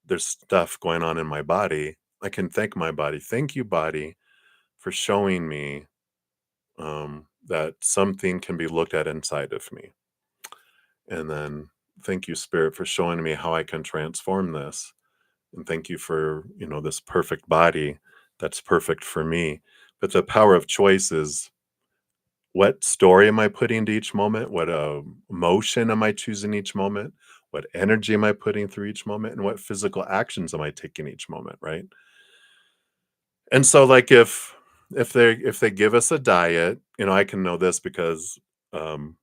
there's stuff going on in my body. I can thank my body. Thank you, body, for showing me that something can be looked at inside of me. And then thank you, Spirit, for showing me how I can transform this. And thank you for, this perfect body that's perfect for me. But the power of choice is, what story am I putting into each moment? What emotion am I choosing each moment? What energy am I putting through each moment? And what physical actions am I taking each moment, right? And so, like, if they give us a diet, I can know this because um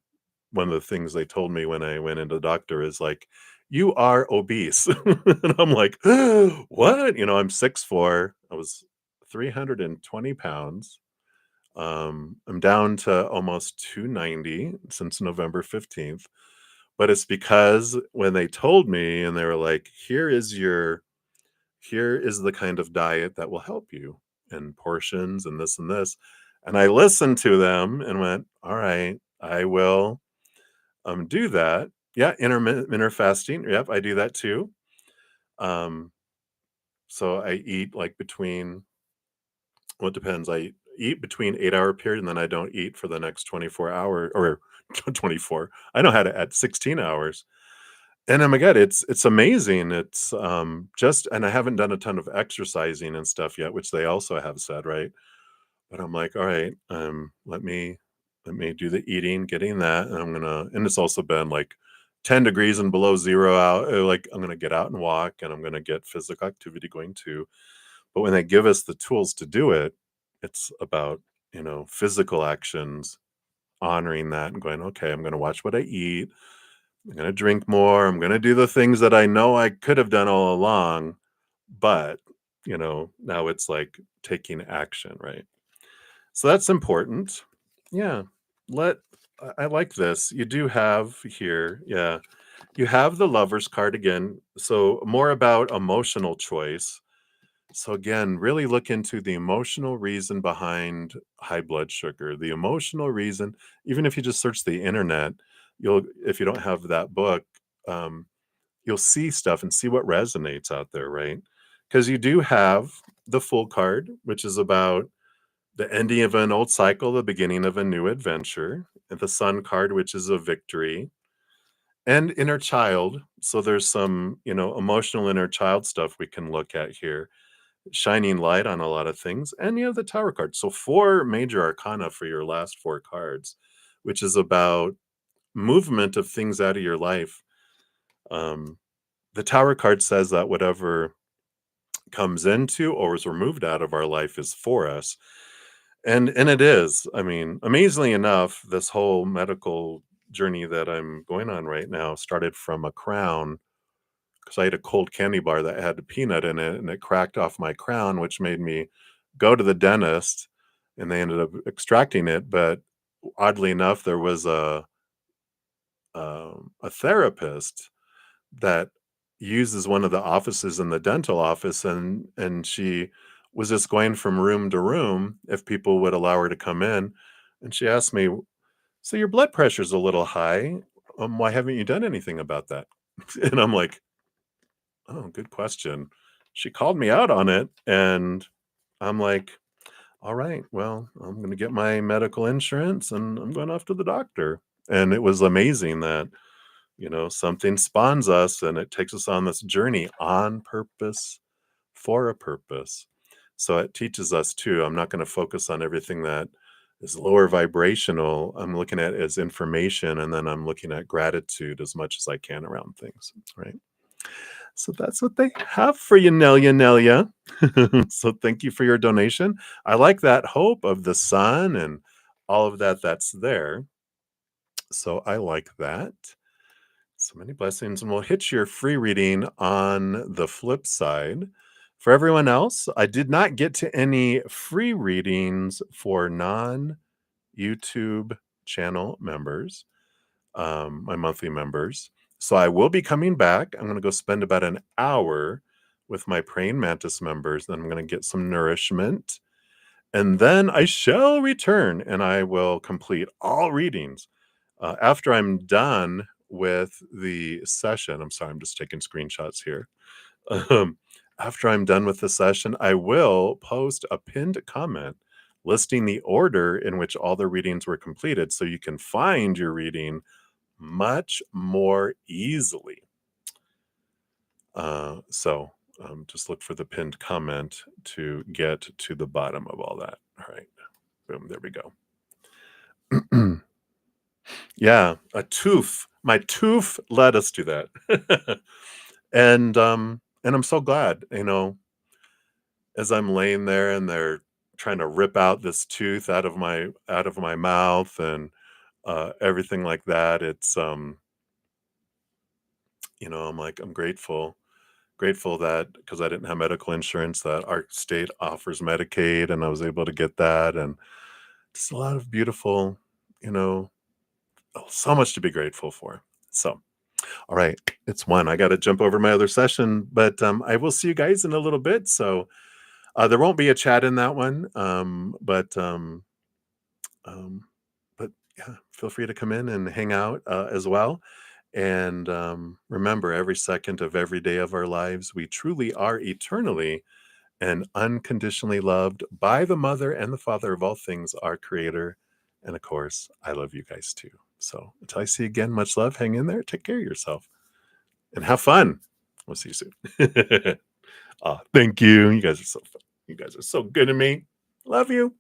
one of the things they told me when I went into the doctor is like, "You are obese." And I'm like, "What?" I'm 6'4". I was 320 pounds. I'm down to almost 290 since November 15th. but it's because when they told me and they were like, here is the kind of diet that will help you and portions and this and this. And I listened to them and went, all right, I will do that. Yeah, intermittent fasting. Yep, I do that too. Um, so I eat like between, well, it depends. I eat between 8 hour period and then I don't eat for the next 24 hours or 24. I know how to add 16 hours. And oh my god, it's amazing. It's just and I haven't done a ton of exercising and stuff yet, which they also have said, right? But I'm like, all right, let me do the eating, getting that, and and it's also been like 10 degrees and below zero out. Like I'm gonna get out and walk and I'm gonna get physical activity going too. But when they give us the tools to do it, it's about, physical actions, honoring that and going, okay, I'm gonna watch what I eat. I'm gonna drink more. I'm gonna do the things that I know I could have done all along, but now it's like taking action, right? So that's important. Yeah. Let I like this. You do have here, yeah. You have the lover's card again. So more about emotional choice. So again, really look into the emotional reason behind high blood sugar. The emotional reason, even if you just search the internet, you'll if you don't have that book, um, you'll see stuff and see what resonates out there, right? Because you do have the Fool card, which is about the ending of an old cycle, the beginning of a new adventure, and the Sun card, which is a victory, and inner child. So there's some, emotional inner child stuff we can look at here, shining light on a lot of things. And you have the Tower card. So four major arcana for your last four cards, which is about movement of things out of your life. Um, the Tower card says that whatever comes into or is removed out of our life is for us. And it is. I mean, amazingly enough, this whole medical journey that I'm going on right now started from a crown because I had a cold candy bar that had a peanut in it and it cracked off my crown, which made me go to the dentist and they ended up extracting it. But oddly enough, there was a therapist that uses one of the offices in the dental office, and she was just going from room to room if people would allow her to come in, and she asked me, "So your blood pressure's a little high, why haven't you done anything about that?" And I'm like, "Oh, good question." She called me out on it, and I'm like, "All right, well, I'm gonna get my medical insurance, and I'm going off to the doctor." And it was amazing that something spawns us and it takes us on this journey on purpose for a purpose. So it teaches us too. I'm not going to focus on everything that is lower vibrational. I'm looking at it as information and then I'm looking at gratitude as much as I can around things. Right. So that's what they have for you, Nelia. So thank you for your donation. I like that hope of the sun and all of that that's there. So I like that. So many blessings, and we'll hit your free reading on the flip side. For everyone else, I did not get to any free readings for non YouTube channel members, my monthly members. So I will be coming back. I'm going to go spend about an hour with my Praying Mantis members. Then I'm going to get some nourishment. And then I shall return and I will complete all readings after I'm done with the session. I'm sorry, I'm just taking screenshots here. Um, After I'm done with the session, I will post a pinned comment listing the order in which all the readings were completed so you can find your reading much more easily. Just look for the pinned comment to get to the bottom of all that. All right. Boom. There we go. Yeah, a tooth. My tooth led us to that. And I'm so glad, as I'm laying there and they're trying to rip out this tooth out of my mouth and everything like that. It's I'm like, I'm grateful that because I didn't have medical insurance, that our state offers Medicaid and I was able to get that. And just a lot of beautiful, you know, so much to be grateful for. So All right, it's one. I got to jump over my other session, but I will see you guys in a little bit. So there won't be a chat in that one, um, but yeah, feel free to come in and hang out as well. And remember, every second of every day of our lives, we truly are eternally and unconditionally loved by the mother and the father of all things, our creator. And of course, I love you guys too. So until I see you again, much love. Hang in there. Take care of yourself and have fun. We'll see you soon. Thank you. You guys are so fun. You guys are so good to me. Love you.